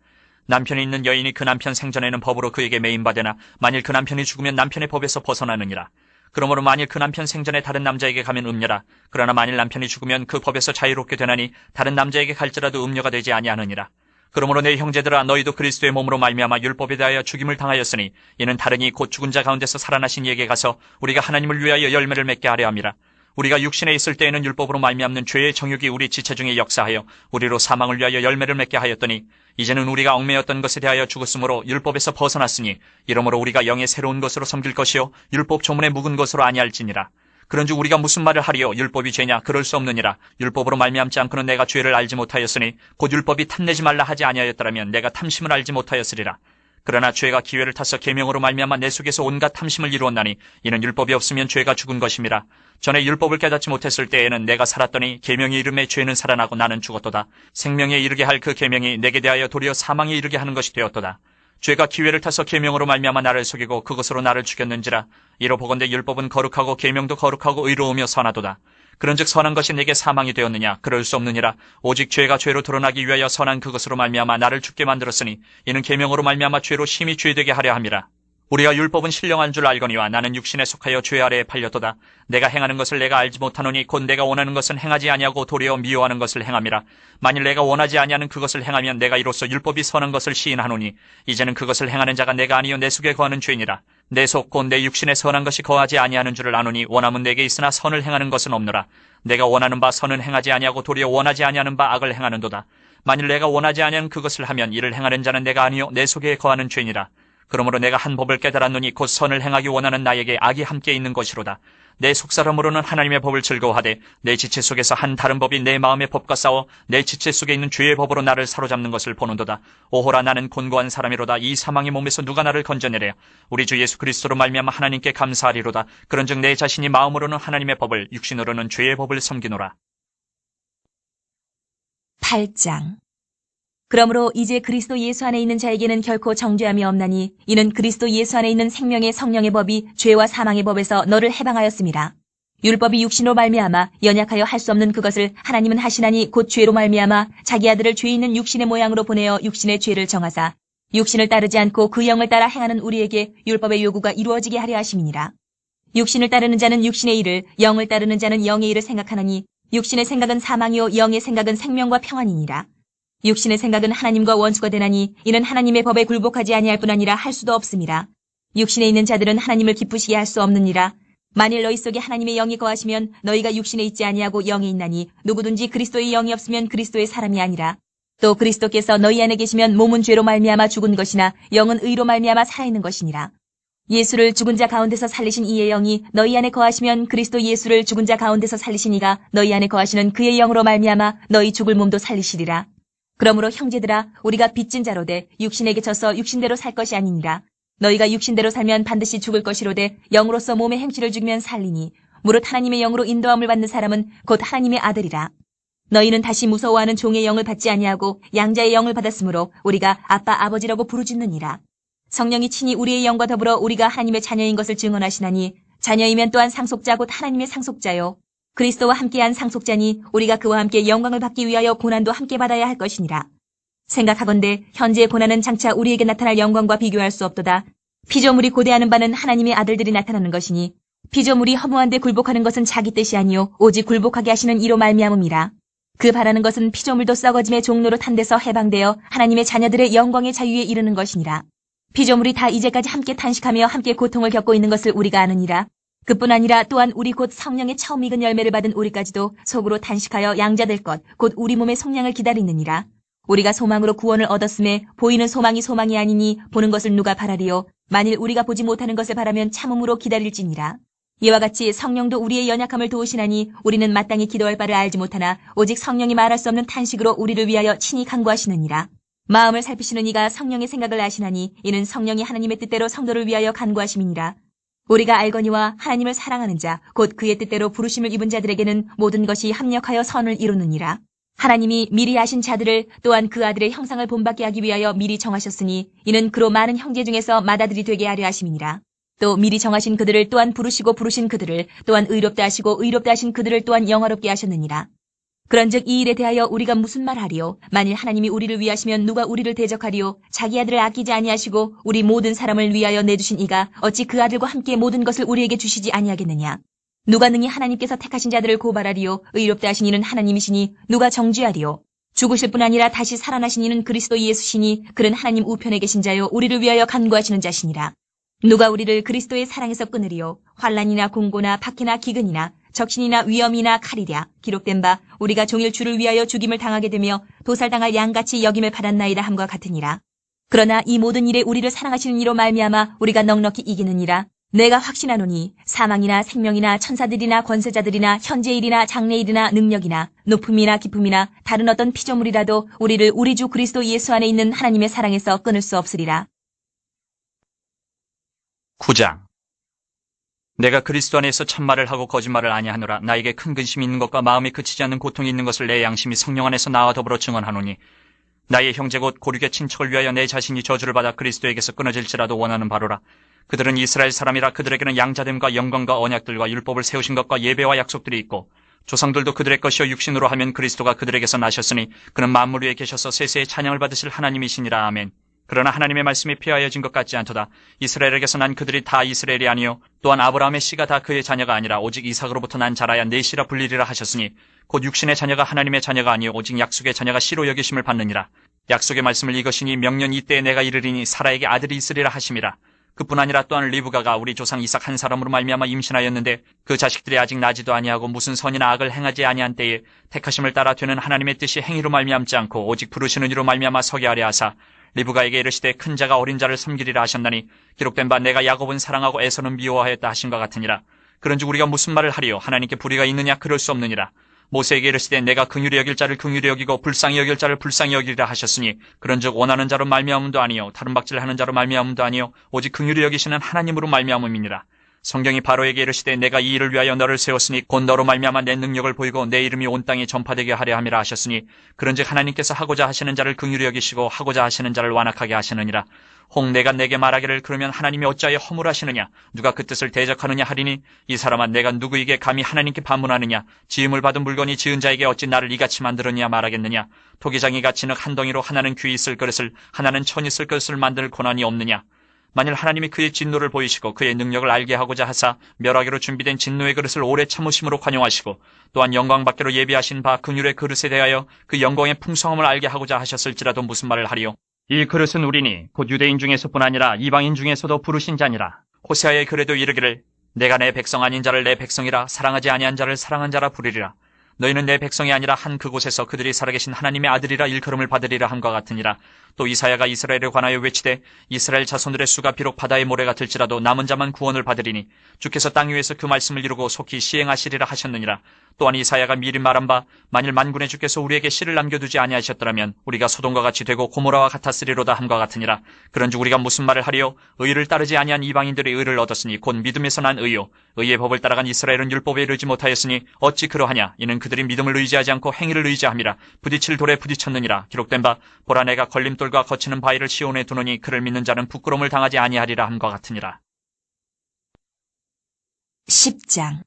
남편이 있는 여인이 그 남편 생전에는 법으로 그에게 매인받으나 만일 그 남편이 죽으면 남편의 법에서 벗어나느니라. 그러므로 만일 그 남편 생전에 다른 남자에게 가면 음녀라. 그러나 만일 남편이 죽으면 그 법에서 자유롭게 되나니 다른 남자에게 갈지라도 음녀가 되지 아니하느니라. 그러므로 내 형제들아, 너희도 그리스도의 몸으로 말미암아 율법에 대하여 죽임을 당하였으니 이는 다른이 곧 죽은 자 가운데서 살아나신 이에게 가서 우리가 하나님을 위하여 열매를 맺게 하려 함이라. 우리가 육신에 있을 때에는 율법으로 말미암는 죄의 정욕이 우리 지체 중에 역사하여 우리로 사망을 위하여 열매를 맺게 하였더니 이제는 우리가 얽매였던 것에 대하여 죽었으므로 율법에서 벗어났으니 이러므로 우리가 영의 새로운 것으로 섬길 것이요 율법 조문에 묵은 것으로 아니할지니라. 그런즉 우리가 무슨 말을 하리요? 율법이 죄냐? 그럴 수 없느니라. 율법으로 말미암지 않고는 내가 죄를 알지 못하였으니 곧 율법이 탐내지 말라 하지 아니하였더라면 내가 탐심을 알지 못하였으리라. 그러나 죄가 기회를 타서 계명으로 말미암아 내 속에서 온갖 탐심을 이루었나니 이는 율법이 없으면 죄가 죽은 것임이라. 전에 율법을 깨닫지 못했을 때에는 내가 살았더니 계명이 이름에 죄는 살아나고 나는 죽었도다. 생명에 이르게 할 그 계명이 내게 대하여 도리어 사망에 이르게 하는 것이 되었도다. 죄가 기회를 타서 계명으로 말미암아 나를 속이고 그것으로 나를 죽였는지라. 이로 보건대 율법은 거룩하고 계명도 거룩하고 의로우며 선하도다. 그런즉 선한 것이 내게 사망이 되었느냐? 그럴 수 없느니라. 오직 죄가 죄로 드러나기 위하여 선한 그것으로 말미암아 나를 죽게 만들었으니 이는 계명으로 말미암아 죄로 심히 죄되게 하려 함이라. 우리가 율법은 신령한 줄 알거니와 나는 육신에 속하여 죄 아래에 팔렸도다. 내가 행하는 것을 내가 알지 못하노니 곧 내가 원하는 것은 행하지 아니하고 도리어 미워하는 것을 행함이라. 만일 내가 원하지 아니하는 그것을 행하면 내가 이로써 율법이 선한 것을 시인하노니 이제는 그것을 행하는 자가 내가 아니요 내 속에 거하는 죄니라. 내 속 곧 내 육신에 선한 것이 거하지 아니하는 줄을 아노니 원함은 내게 있으나 선을 행하는 것은 없노라. 내가 원하는 바 선은 행하지 아니하고 도리어 원하지 아니하는 바 악을 행하는도다. 만일 내가 원하지 아니하는 그것을 하면 이를 행하는 자는 내가 아니요 내 속에 거하는 죄니라. 그러므로 내가 한 법을 깨달았노니 곧 선을 행하기 원하는 나에게 악이 함께 있는 것이로다. 내 속사람으로는 하나님의 법을 즐거워하되 내 지체 속에서 한 다른 법이 내 마음의 법과 싸워 내 지체 속에 있는 죄의 법으로 나를 사로잡는 것을 보는도다. 오호라, 나는 곤고한 사람이로다. 이 사망의 몸에서 누가 나를 건져내랴. 우리 주 예수 그리스도로 말미암아 하나님께 감사하리로다. 그런즉 내 자신이 마음으로는 하나님의 법을, 육신으로는 죄의 법을 섬기노라. 8장. 그러므로 이제 그리스도 예수 안에 있는 자에게는 결코 정죄함이 없나니 이는 그리스도 예수 안에 있는 생명의 성령의 법이 죄와 사망의 법에서 너를 해방하였음이라. 율법이 육신으로 말미암아 연약하여 할 수 없는 그것을 하나님은 하시나니 곧 죄로 말미암아 자기 아들을 죄 있는 육신의 모양으로 보내어 육신의 죄를 정하사 육신을 따르지 않고 그 영을 따라 행하는 우리에게 율법의 요구가 이루어지게 하려 하심이니라. 육신을 따르는 자는 육신의 일을, 영을 따르는 자는 영의 일을 생각하나니 육신의 생각은 사망이요 영의 생각은 생명과 평안이니라. 육신의 생각은 하나님과 원수가 되나니 이는 하나님의 법에 굴복하지 아니할 뿐 아니라 할 수도 없음이라. 육신에 있는 자들은 하나님을 기쁘시게 할 수 없느니라. 만일 너희 속에 하나님의 영이 거하시면 너희가 육신에 있지 아니하고 영에 있나니 누구든지 그리스도의 영이 없으면 그리스도의 사람이 아니라. 또 그리스도께서 너희 안에 계시면 몸은 죄로 말미암아 죽은 것이나 영은 의로 말미암아 살아있는 것이니라. 예수를 죽은 자 가운데서 살리신 이의 영이 너희 안에 거하시면 그리스도 예수를 죽은 자 가운데서 살리신 이가 너희 안에 거하시는 그의 영으로 말미암아 너희 죽을 몸도 살리시리라. 그러므로 형제들아, 우리가 빚진 자로되 육신에게 져서 육신대로 살 것이 아니니라. 너희가 육신대로 살면 반드시 죽을 것이로되 영으로서 몸의 행실을 죽이면 살리니 무릇 하나님의 영으로 인도함을 받는 사람은 곧 하나님의 아들이라. 너희는 다시 무서워하는 종의 영을 받지 아니하고 양자의 영을 받았으므로 우리가 아빠 아버지라고 부르짖느니라. 성령이 친히 우리의 영과 더불어 우리가 하나님의 자녀인 것을 증언하시나니 자녀이면 또한 상속자 곧 하나님의 상속자요. 그리스도와 함께한 상속자니 우리가 그와 함께 영광을 받기 위하여 고난도 함께 받아야 할 것이니라. 생각하건대 현재의 고난은 장차 우리에게 나타날 영광과 비교할 수 없도다. 피조물이 고대하는 바는 하나님의 아들들이 나타나는 것이니 피조물이 허무한 데 굴복하는 것은 자기 뜻이 아니요 오직 굴복하게 하시는 이로 말미암음이라. 그 바라는 것은 피조물도 썩어짐의 종로로 탄 데서 해방되어 하나님의 자녀들의 영광의 자유에 이르는 것이니라. 피조물이 다 이제까지 함께 탄식하며 함께 고통을 겪고 있는 것을 우리가 아느니라. 그뿐 아니라 또한 우리 곧 성령의 처음 익은 열매를 받은 우리까지도 속으로 탄식하여 양자될 것 곧 우리 몸의 속량을 기다리느니라. 우리가 소망으로 구원을 얻었음에 보이는 소망이 소망이 아니니 보는 것을 누가 바라리요. 만일 우리가 보지 못하는 것을 바라면 참음으로 기다릴지니라. 이와 같이 성령도 우리의 연약함을 도우시나니 우리는 마땅히 기도할 바를 알지 못하나 오직 성령이 말할 수 없는 탄식으로 우리를 위하여 친히 간구하시느니라. 마음을 살피시는 이가 성령의 생각을 아시나니 이는 성령이 하나님의 뜻대로 성도를 위하여 간구하심이니라. 우리가 알거니와 하나님을 사랑하는 자, 곧 그의 뜻대로 부르심을 입은 자들에게는 모든 것이 합력하여 선을 이루느니라. 하나님이 미리 아신 자들을 또한 그 아들의 형상을 본받게 하기 위하여 미리 정하셨으니 이는 그로 많은 형제 중에서 맏아들이 되게 하려 하심이니라. 또 미리 정하신 그들을 또한 부르시고 부르신 그들을 또한 의롭다 하시고 의롭다 하신 그들을 또한 영화롭게 하셨느니라. 그런즉 이 일에 대하여 우리가 무슨 말하리요? 만일 하나님이 우리를 위하시면 누가 우리를 대적하리요? 자기 아들을 아끼지 아니하시고 우리 모든 사람을 위하여 내주신 이가 어찌 그 아들과 함께 모든 것을 우리에게 주시지 아니하겠느냐? 누가 능히 하나님께서 택하신 자들을 고발하리요? 의롭다 하신 이는 하나님이시니 누가 정죄하리요? 죽으실 뿐 아니라 다시 살아나신 이는 그리스도 예수시니 그는 하나님 우편에 계신 자요 우리를 위하여 간구하시는 자시니라. 누가 우리를 그리스도의 사랑에서 끊으리요? 환난이나 공고나 박해나 기근이나 적신이나 위험이나 칼이랴. 기록된 바 우리가 종일 주를 위하여 죽임을 당하게 되며 도살당할 양같이 여김을 받았나이다 함과 같으니라. 그러나 이 모든 일에 우리를 사랑하시는 이로 말미암아 우리가 넉넉히 이기느니라. 내가 확신하노니 사망이나 생명이나 천사들이나 권세자들이나 현재일이나 장래일이나 능력이나 높음이나 깊음이나 다른 어떤 피조물이라도 우리를 우리 주 그리스도 예수 안에 있는 하나님의 사랑에서 끊을 수 없으리라. 9장. 내가 그리스도 안에서 참말을 하고 거짓말을 아니하노라. 나에게 큰 근심이 있는 것과 마음이 그치지 않는 고통이 있는 것을 내 양심이 성령 안에서 나와 더불어 증언하노니 나의 형제 곧 고륙의 친척을 위하여 내 자신이 저주를 받아 그리스도에게서 끊어질지라도 원하는 바로라. 그들은 이스라엘 사람이라 그들에게는 양자됨과 영광과 언약들과 율법을 세우신 것과 예배와 약속들이 있고 조상들도 그들의 것이요 육신으로 하면 그리스도가 그들에게서 나셨으니 그는 만물 위에 계셔서 세세의 찬양을 받으실 하나님이시니라. 아멘. 그러나 하나님의 말씀이 폐하여진 것 같지 않도다. 이스라엘에게서 난 그들이 다 이스라엘이 아니요 또한 아브라함의 씨가 다 그의 자녀가 아니라 오직 이삭으로부터 난 자라야 내 씨라 불리리라 하셨으니 곧 육신의 자녀가 하나님의 자녀가 아니요 오직 약속의 자녀가 씨로 여기심을 받느니라. 약속의 말씀을 이것이니 명년 이때에 내가 이르리니 사라에게 아들이 있으리라 하심이라. 그뿐 아니라 또한 리브가가 우리 조상 이삭 한 사람으로 말미암아 임신하였는데 그 자식들이 아직 나지도 아니하고 무슨 선이나 악을 행하지 아니한 때에 택하심을 따라 되는 하나님의 뜻이 행위로 말미암지 않고 오직 부르시는 이로 말미암아 서게 하려 하사 리브가에게 이르시되 큰 자가 어린 자를 섬기리라 하셨나니 기록된 바 내가 야곱은 사랑하고 에서는 미워하였다 하신 것 같으니라. 그런즉 우리가 무슨 말을 하리요? 하나님께 불의가 있느냐? 그럴 수 없느니라. 모세에게 이르시되 내가 긍휼히 여길 자를 긍휼히 여기고 불쌍히 여길 자를 불쌍히 여기리라 하셨으니 그런즉 원하는 자로 말미암음도 아니요 다른 박질하는 자로 말미암음도 아니요 오직 긍휼히 여기시는 하나님으로 말미암음이니라. 성경이 바로에게 이르시되 내가 이 일을 위하여 너를 세웠으니 곧 너로 말미암아 내 능력을 보이고 내 이름이 온 땅에 전파되게 하려 함이라 하셨으니 그런즉 하나님께서 하고자 하시는 자를 긍휼히 여기시고 하고자 하시는 자를 완악하게 하시느니라. 혹 내가 내게 말하기를 그러면 하나님이 어찌하여 허물하시느냐? 누가 그 뜻을 대적하느냐 하리니 이 사람아 내가 누구에게 감히 하나님께 반문하느냐? 지음을 받은 물건이 지은 자에게 어찌 나를 이같이 만들었냐 말하겠느냐? 토기장이가 진흙 한 덩이로 하나는 귀 있을 그릇을 하나는 천 있을 그릇을 만들 고난이 없느냐? 만일 하나님이 그의 진노를 보이시고 그의 능력을 알게 하고자 하사 멸하기로 준비된 진노의 그릇을 오래 참으심으로 관용하시고 또한 영광 받기로 예비하신 바 긍휼의 그릇에 대하여 그 영광의 풍성함을 알게 하고자 하셨을지라도 무슨 말을 하리요? 이 그릇은 우리니 곧 유대인 중에서뿐 아니라 이방인 중에서도 부르신 자니라. 호세아의 글에도 이르기를 내가 내 백성 아닌 자를 내 백성이라 사랑하지 아니한 자를 사랑한 자라 부르리라. 너희는 내 백성이 아니라 한 그곳에서 그들이 살아계신 하나님의 아들이라 일컬음을 받으리라 함과 같으니라. 또 이사야가 이스라엘에 관하여 외치되 이스라엘 자손들의 수가 비록 바다의 모래 같을지라도 남은 자만 구원을 받으리니 주께서 땅 위에서 그 말씀을 이루고 속히 시행하시리라 하셨느니라. 또한 이사야가 미리 말한 바 만일 만군의 주께서 우리에게 씨를 남겨두지 아니하셨더라면 우리가 소돔과 같이 되고 고모라와 같았으리로다 함과 같으니라. 그런즉 우리가 무슨 말을 하리요? 의를 따르지 아니한 이방인들의 의를 얻었으니 곧 믿음에서 난 의요 의의 법을 따라간 이스라엘은 율법에 이르지 못하였으니 어찌 그러하냐? 이는 그들이 믿음을 의지하지 않고 행위를 의지함이라. 부딪힐 돌에 부딪혔느니라. 기록된 바 보라 내가 걸림돌과 거치는 바위를 시온에 두노니 그를 믿는 자는 부끄러움을 당하지 아니하리라 함과 같으니라. 10장.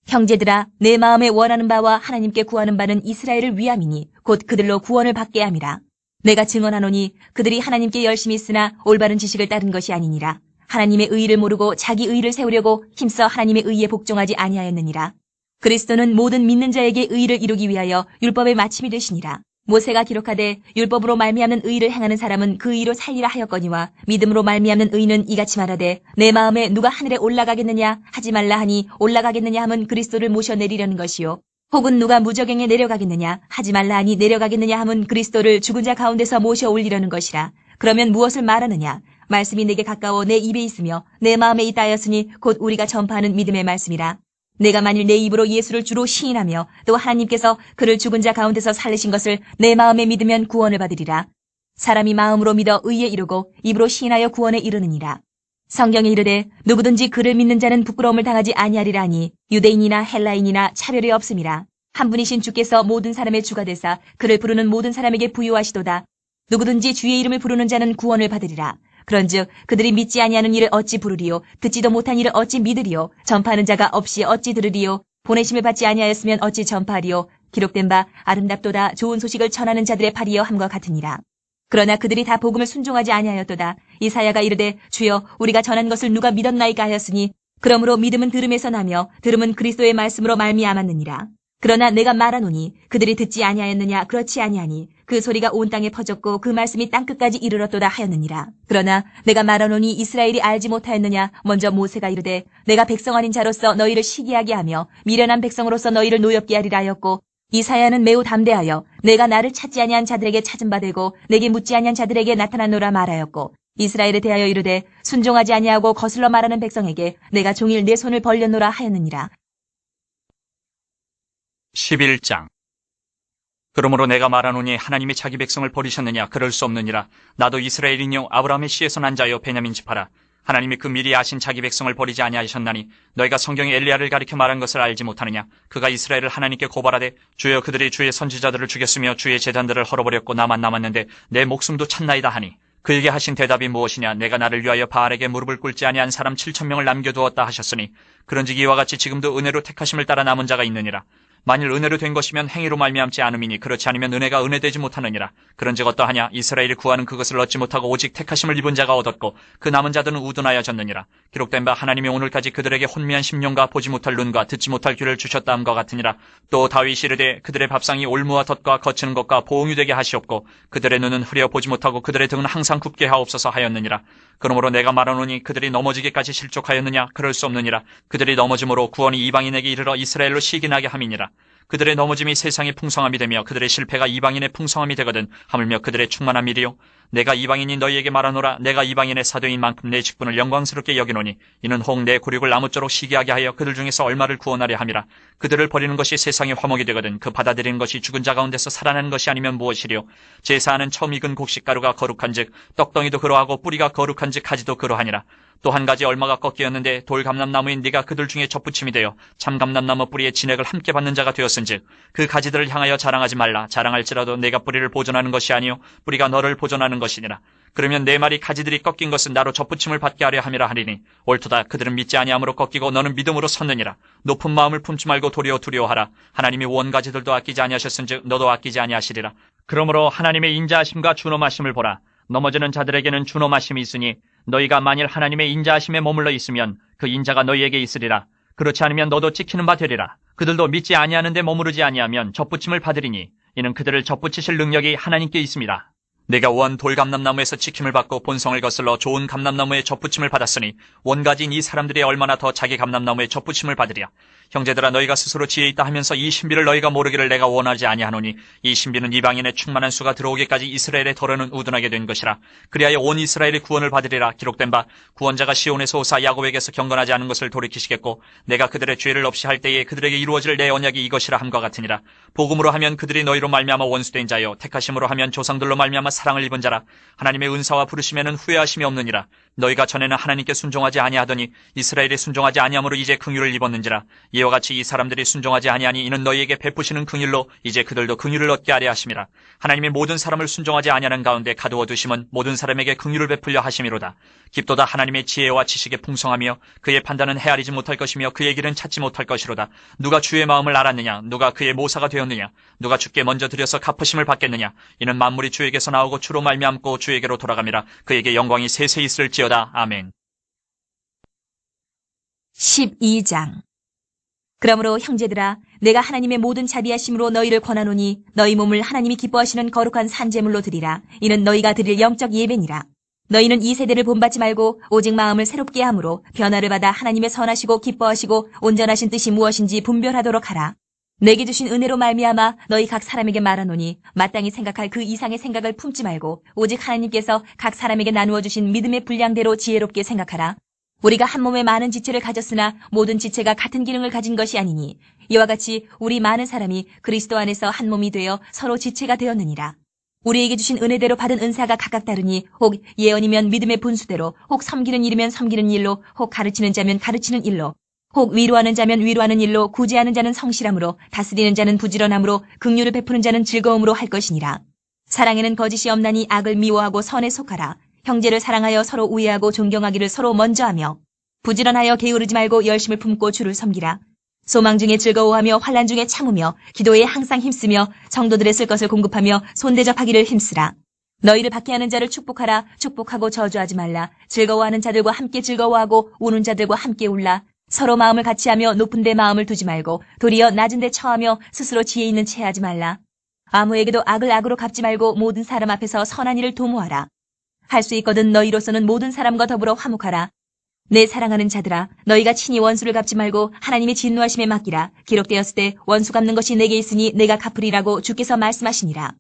형제들아 내 마음에 원하는 바와 하나님께 구하는 바는 이스라엘을 위함이니 곧 그들로 구원을 받게 함이라. 내가 증언하노니 그들이 하나님께 열심히 있으나 올바른 지식을 따른 것이 아니니라. 하나님의 의의를 모르고 자기 의의를 세우려고 힘써 하나님의 의의에 복종하지 아니하였느니라. 그리스도는 모든 믿는 자에게 의의를 이루기 위하여 율법의 마침이 되시니라. 모세가 기록하되 율법으로 말미암는 의의를 행하는 사람은 그 의의로 살리라 하였거니와 믿음으로 말미암는 의의는 이같이 말하되 내 마음에 누가 하늘에 올라가겠느냐 하지 말라 하니 올라가겠느냐 함은 그리스도를 모셔내리려는 것이요 혹은 누가 무저갱에 내려가겠느냐 하지 말라 하니 내려가겠느냐 함은 그리스도를 죽은 자 가운데서 모셔 올리려는 것이라. 그러면 무엇을 말하느냐? 말씀이 내게 가까워 내 입에 있으며 내 마음에 있다 하였으니 곧 우리가 전파하는 믿음의 말씀이라. 내가 만일 내 입으로 예수를 주로 시인하며 또 하나님께서 그를 죽은 자 가운데서 살리신 것을 내 마음에 믿으면 구원을 받으리라. 사람이 마음으로 믿어 의에 이르고 입으로 시인하여 구원에 이르느니라. 성경에 이르되 누구든지 그를 믿는 자는 부끄러움을 당하지 아니하리라 하니 유대인이나 헬라인이나 차별이 없음이라. 한 분이신 주께서 모든 사람의 주가 되사 그를 부르는 모든 사람에게 부유하시도다. 누구든지 주의 이름을 부르는 자는 구원을 받으리라. 그런즉 그들이 믿지 아니하는 일을 어찌 부르리요? 듣지도 못한 일을 어찌 믿으리요? 전파하는 자가 없이 어찌 들으리요? 보내심을 받지 아니하였으면 어찌 전파하리요. 기록된 바 아름답도다 좋은 소식을 전하는 자들의 팔이여 함과 같으니라. 그러나 그들이 다 복음을 순종하지 아니하였도다. 이사야가 이르되 주여 우리가 전한 것을 누가 믿었나이까 하였으니 그러므로 믿음은 들음에서 나며 들음은 그리스도의 말씀으로 말미암았느니라. 그러나 내가 말하노니 그들이 듣지 아니하였느냐 그렇지 아니하니 그 소리가 온 땅에 퍼졌고 그 말씀이 땅끝까지 이르렀도다 하였느니라. 그러나 내가 말하노니 이스라엘이 알지 못하였느냐 먼저 모세가 이르되 내가 백성 아닌 자로서 너희를 시기하게 하며 미련한 백성으로서 너희를 노엽게 하리라 하였고 이사야는 매우 담대하여 내가 나를 찾지 아니한 자들에게 찾은 바 되고 내게 묻지 아니한 자들에게 나타나노라 말하였고 이스라엘에 대하여 이르되 순종하지 아니하고 거슬러 말하는 백성에게 내가 종일 내 손을 벌렸노라 하였느니라. 11장. 그러므로 내가 말하노니 하나님이 자기 백성을 버리셨느냐 그럴 수 없느니라. 나도 이스라엘이뇨 아브라함의 씨에서 난 자여 베냐민 지파라. 하나님이 그 미리 아신 자기 백성을 버리지 아니하셨나니 너희가 성경에 엘리야를 가리켜 말한 것을 알지 못하느냐. 그가 이스라엘을 하나님께 고발하되 주여 그들이 주의 선지자들을 죽였으며 주의 제단들을 헐어버렸고 나만 남았는데 내 목숨도 찾나이다 하니 그에게 하신 대답이 무엇이냐. 내가 나를 위하여 바알에게 무릎을 꿇지 아니한 사람 7,000명을 남겨두었다 하셨으니 그런즉 이와 같이 지금도 은혜로 택하심을 따라 남은 자가 있느니라. 만일 은혜로 된 것이면 행위로 말미암지 않음이니 그렇지 않으면 은혜가 은혜되지 못하느니라. 그런즉 어떠하냐. 이스라엘이 구하는 그것을 얻지 못하고 오직 택하심을 입은 자가 얻었고 그 남은 자들은 우둔하여졌느니라. 기록된 바 하나님이 오늘까지 그들에게 혼미한 심령과 보지 못할 눈과 듣지 못할 귀를 주셨다 함과 같으니라. 또 다윗이 이르되 그들의 밥상이 올무와 덫과 거치는 것과 보응이 되게 하시옵고 그들의 눈은 흐려 보지 못하고 그들의 등은 항상 굽게 하옵소서 하였느니라. 그러므로 내가 말하노니 그들이 넘어지기까지 실족하였느냐 그럴 수 없느니라. 그들이 넘어짐으로 구원이 이방인에게 이르러 이스라엘로 시기나게 함이니라. 그들의 넘어짐이 세상의 풍성함이 되며 그들의 실패가 이방인의 풍성함이 되거든 하물며 그들의 충만한 일이요. 내가 이방인이 너희에게 말하노라. 내가 이방인의 사도인 만큼 내 직분을 영광스럽게 여기노니 이는 혹 내 굴욕을 아무쪼록 시기하게 하여 그들 중에서 얼마를 구원하려 함이라. 그들을 버리는 것이 세상의 화목이 되거든 그 받아들이는 것이 죽은 자 가운데서 살아나는 것이 아니면 무엇이리요. 제사하는 처음 익은 곡식가루가 거룩한즉 떡덩이도 그러하고 뿌리가 거룩한즉 가지도 그러하니라. 또 한 가지 얼마가 꺾이었는데 돌감람나무인 네가 그들 중에 접붙임이 되어 참감람나무 뿌리의 진액을 함께 받는 자가 되었은즉 그 가지들을 향하여 자랑하지 말라. 자랑할지라도 내가 뿌리를 보존하는 것이 아니요 뿌리가 너를 보존하는 것이니라. 그러면 내 말이 가지들이 꺾인 것은 나로 접붙임을 받게 하려 함이라 하리니 옳도다. 그들은 믿지 아니함으로 꺾이고 너는 믿음으로 섰느니라. 높은 마음을 품지 말고 도리어 두려워하라. 하나님이 원 가지들도 아끼지 아니하셨은즉 너도 아끼지 아니하시리라. 그러므로 하나님의 인자하심과 준엄하심을 보라. 넘어지는 자들에게는 준엄하심이 있으니 너희가 만일 하나님의 인자하심에 머물러 있으면 그 인자가 너희에게 있으리라. 그렇지 않으면 너도 찍히는 바 되리라. 그들도 믿지 아니하는데 머무르지 아니하면 접붙임을 받으리니 이는 그들을 접붙이실 능력이 하나님께 있습니다. 내가 원 돌감람나무에서 지킴을 받고 본성을 거슬러 좋은 감람나무에 접붙임을 받았으니 원가지인 이 사람들이 얼마나 더 자기 감람나무에 접붙임을 받으랴. 형제들아 너희가 스스로 지혜 있다 하면서 이 신비를 너희가 모르기를 내가 원하지 아니하노니 이 신비는 이방인의 충만한 수가 들어오기까지 이스라엘의 덜어는 우둔하게 된 것이라. 그리하여 온 이스라엘이 구원을 받으리라. 기록된 바 구원자가 시온에서 오사 야곱에게서 경건하지 않은 것을 돌이키시겠고 내가 그들의 죄를 없이 할 때에 그들에게 이루어질 내 언약이 이것이라 함과 같으니라. 복음으로 하면 그들이 너희로 말미암아 원수된 자요 택하심으로 하면 조상들로 말미암아 사랑을 입은 자라. 하나님의 은사와 부르심에는 후회하심이 없느니라. 너희가 전에는 하나님께 순종하지 아니하더니 이스라엘이 순종하지 아니함으로 이제 긍휼을 입었는지라. 이와 같이 이 사람들이 순종하지 아니하니 이는 너희에게 베푸시는 긍휼로 이제 그들도 긍휼을 얻게 하려 하심이라. 하나님이 모든 사람을 순종하지 아니하는 가운데 가두어 두심은 모든 사람에게 긍휼을 베풀려 하심이로다. 깊도다 하나님의 지혜와 지식의 풍성하며 그의 판단은 헤아리지 못할 것이며 그의 길은 찾지 못할 것이로다. 누가 주의 마음을 알았느냐. 누가 그의 모사가 되었느냐. 누가 주께 먼저 드려서 갚으심을 받겠느냐. 이는 만물이 주에게서 나오고 주로 말미암고 주에게로 돌아감이라. 그에게 영광이 세세 있을지어다. 아멘. 12장. 그러므로 형제들아 내가 하나님의 모든 자비하심으로 너희를 권하노니 너희 몸을 하나님이 기뻐하시는 거룩한 산제물로 드리라. 이는 너희가 드릴 영적 예배니라. 너희는 이 세대를 본받지 말고 오직 마음을 새롭게 함으로 변화를 받아 하나님의 선하시고 기뻐하시고 온전하신 뜻이 무엇인지 분별하도록 하라. 내게 주신 은혜로 말미암아 너희 각 사람에게 말하노니 마땅히 생각할 그 이상의 생각을 품지 말고 오직 하나님께서 각 사람에게 나누어 주신 믿음의 분량대로 지혜롭게 생각하라. 우리가 한 몸에 많은 지체를 가졌으나 모든 지체가 같은 기능을 가진 것이 아니니 이와 같이 우리 많은 사람이 그리스도 안에서 한 몸이 되어 서로 지체가 되었느니라. 우리에게 주신 은혜대로 받은 은사가 각각 다르니 혹 예언이면 믿음의 분수대로, 혹 섬기는 일이면 섬기는 일로, 혹 가르치는 자면 가르치는 일로, 혹 위로하는 자면 위로하는 일로, 구제하는 자는 성실함으로, 다스리는 자는 부지런함으로, 긍휼을 베푸는 자는 즐거움으로 할 것이니라. 사랑에는 거짓이 없나니 악을 미워하고 선에 속하라. 형제를 사랑하여 서로 우애하고 존경하기를 서로 먼저 하며 부지런하여 게으르지 말고 열심을 품고 주를 섬기라. 소망 중에 즐거워하며 환난 중에 참으며 기도에 항상 힘쓰며 성도들의 쓸 것을 공급하며 손대접하기를 힘쓰라. 너희를 박해하는 자를 축복하라. 축복하고 저주하지 말라. 즐거워하는 자들과 함께 즐거워하고 우는 자들과 함께 울라. 서로 마음을 같이하며 높은 데 마음을 두지 말고 도리어 낮은 데 처하며 스스로 지혜 있는 채 하지 말라. 아무에게도 악을 악으로 갚지 말고 모든 사람 앞에서 선한 일을 도모하라. 할 수 있거든 너희로서는 모든 사람과 더불어 화목하라. 내 사랑하는 자들아, 너희가 친히 원수를 갚지 말고 하나님의 진노하심에 맡기라. 기록되었을 때 원수 갚는 것이 내게 있으니 내가 갚으리라고 주께서 말씀하시니라.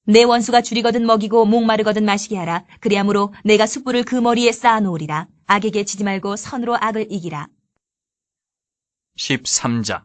내 원수가 줄이거든 먹이고 목마르거든 마시게 하라. 그리하므로 내가 숯불을 그 머리에 쌓아놓으리라. 악에게 지지 말고 선으로 악을 이기라. 13장.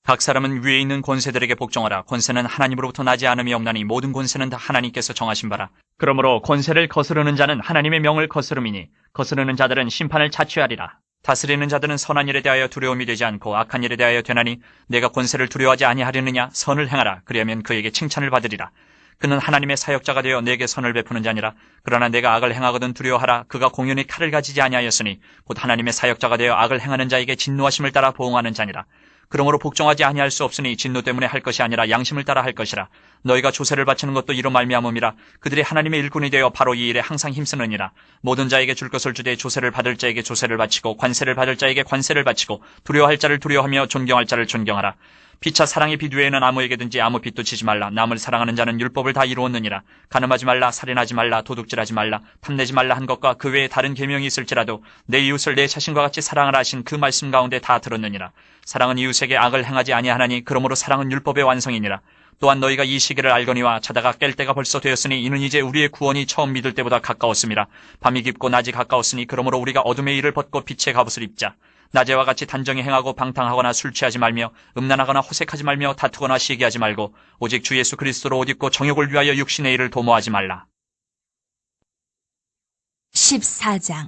각 사람은 위에 있는 권세들에게 복종하라. 권세는 하나님으로부터 나지 않음이 없나니 모든 권세는 다 하나님께서 정하신 바라. 그러므로 권세를 거스르는 자는 하나님의 명을 거스름이니 거스르는 자들은 심판을 자취하리라. 다스리는 자들은 선한 일에 대하여 두려움이 되지 않고 악한 일에 대하여 되나니 내가 권세를 두려워하지 아니하려느냐. 선을 행하라. 그리하면 그에게 칭찬을 받으리라. 그는 하나님의 사역자가 되어 내게 선을 베푸는 자니라. 그러나 내가 악을 행하거든 두려워하라. 그가 공연히 칼을 가지지 아니하였으니 곧 하나님의 사역자가 되어 악을 행하는 자에게 진노하심을 따라 보응하는 자니라. 그러므로 복종하지 아니할 수 없으니 진노 때문에 할 것이 아니라 양심을 따라 할 것이라. 너희가 조세를 바치는 것도 이로 말미암음이라. 그들이 하나님의 일꾼이 되어 바로 이 일에 항상 힘쓰느니라. 모든 자에게 줄 것을 주되 조세를 받을 자에게 조세를 바치고 관세를 받을 자에게 관세를 바치고 두려워할 자를 두려워하며 존경할 자를 존경하라. 피차 사랑의 빛 외에는 아무에게든지 아무 빛도 치지 말라. 남을 사랑하는 자는 율법을 다 이루었느니라. 간음하지 말라, 살인하지 말라, 도둑질하지 말라, 탐내지 말라 한 것과 그 외에 다른 계명이 있을지라도 내 이웃을 내 자신과 같이 사랑하라 하신 그 말씀 가운데 다 들었느니라. 사랑은 이웃에게 악을 행하지 아니하나니 그러므로 사랑은 율법의 완성이니라. 또한 너희가 이 시기를 알거니와 자다가 깰 때가 벌써 되었으니 이는 이제 우리의 구원이 처음 믿을 때보다 가까웠음이라. 밤이 깊고 낮이 가까웠으니 그러므로 우리가 어둠의 일을 벗고 빛의 갑옷을 입자. 낮에와 같이 단정히 행하고 방탕하거나 술 취하지 말며 음란하거나 호색하지 말며 다투거나 시기하지 말고 오직 주 예수 그리스도로 옷 입고 정욕을 위하여 육신의 일을 도모하지 말라. 14장.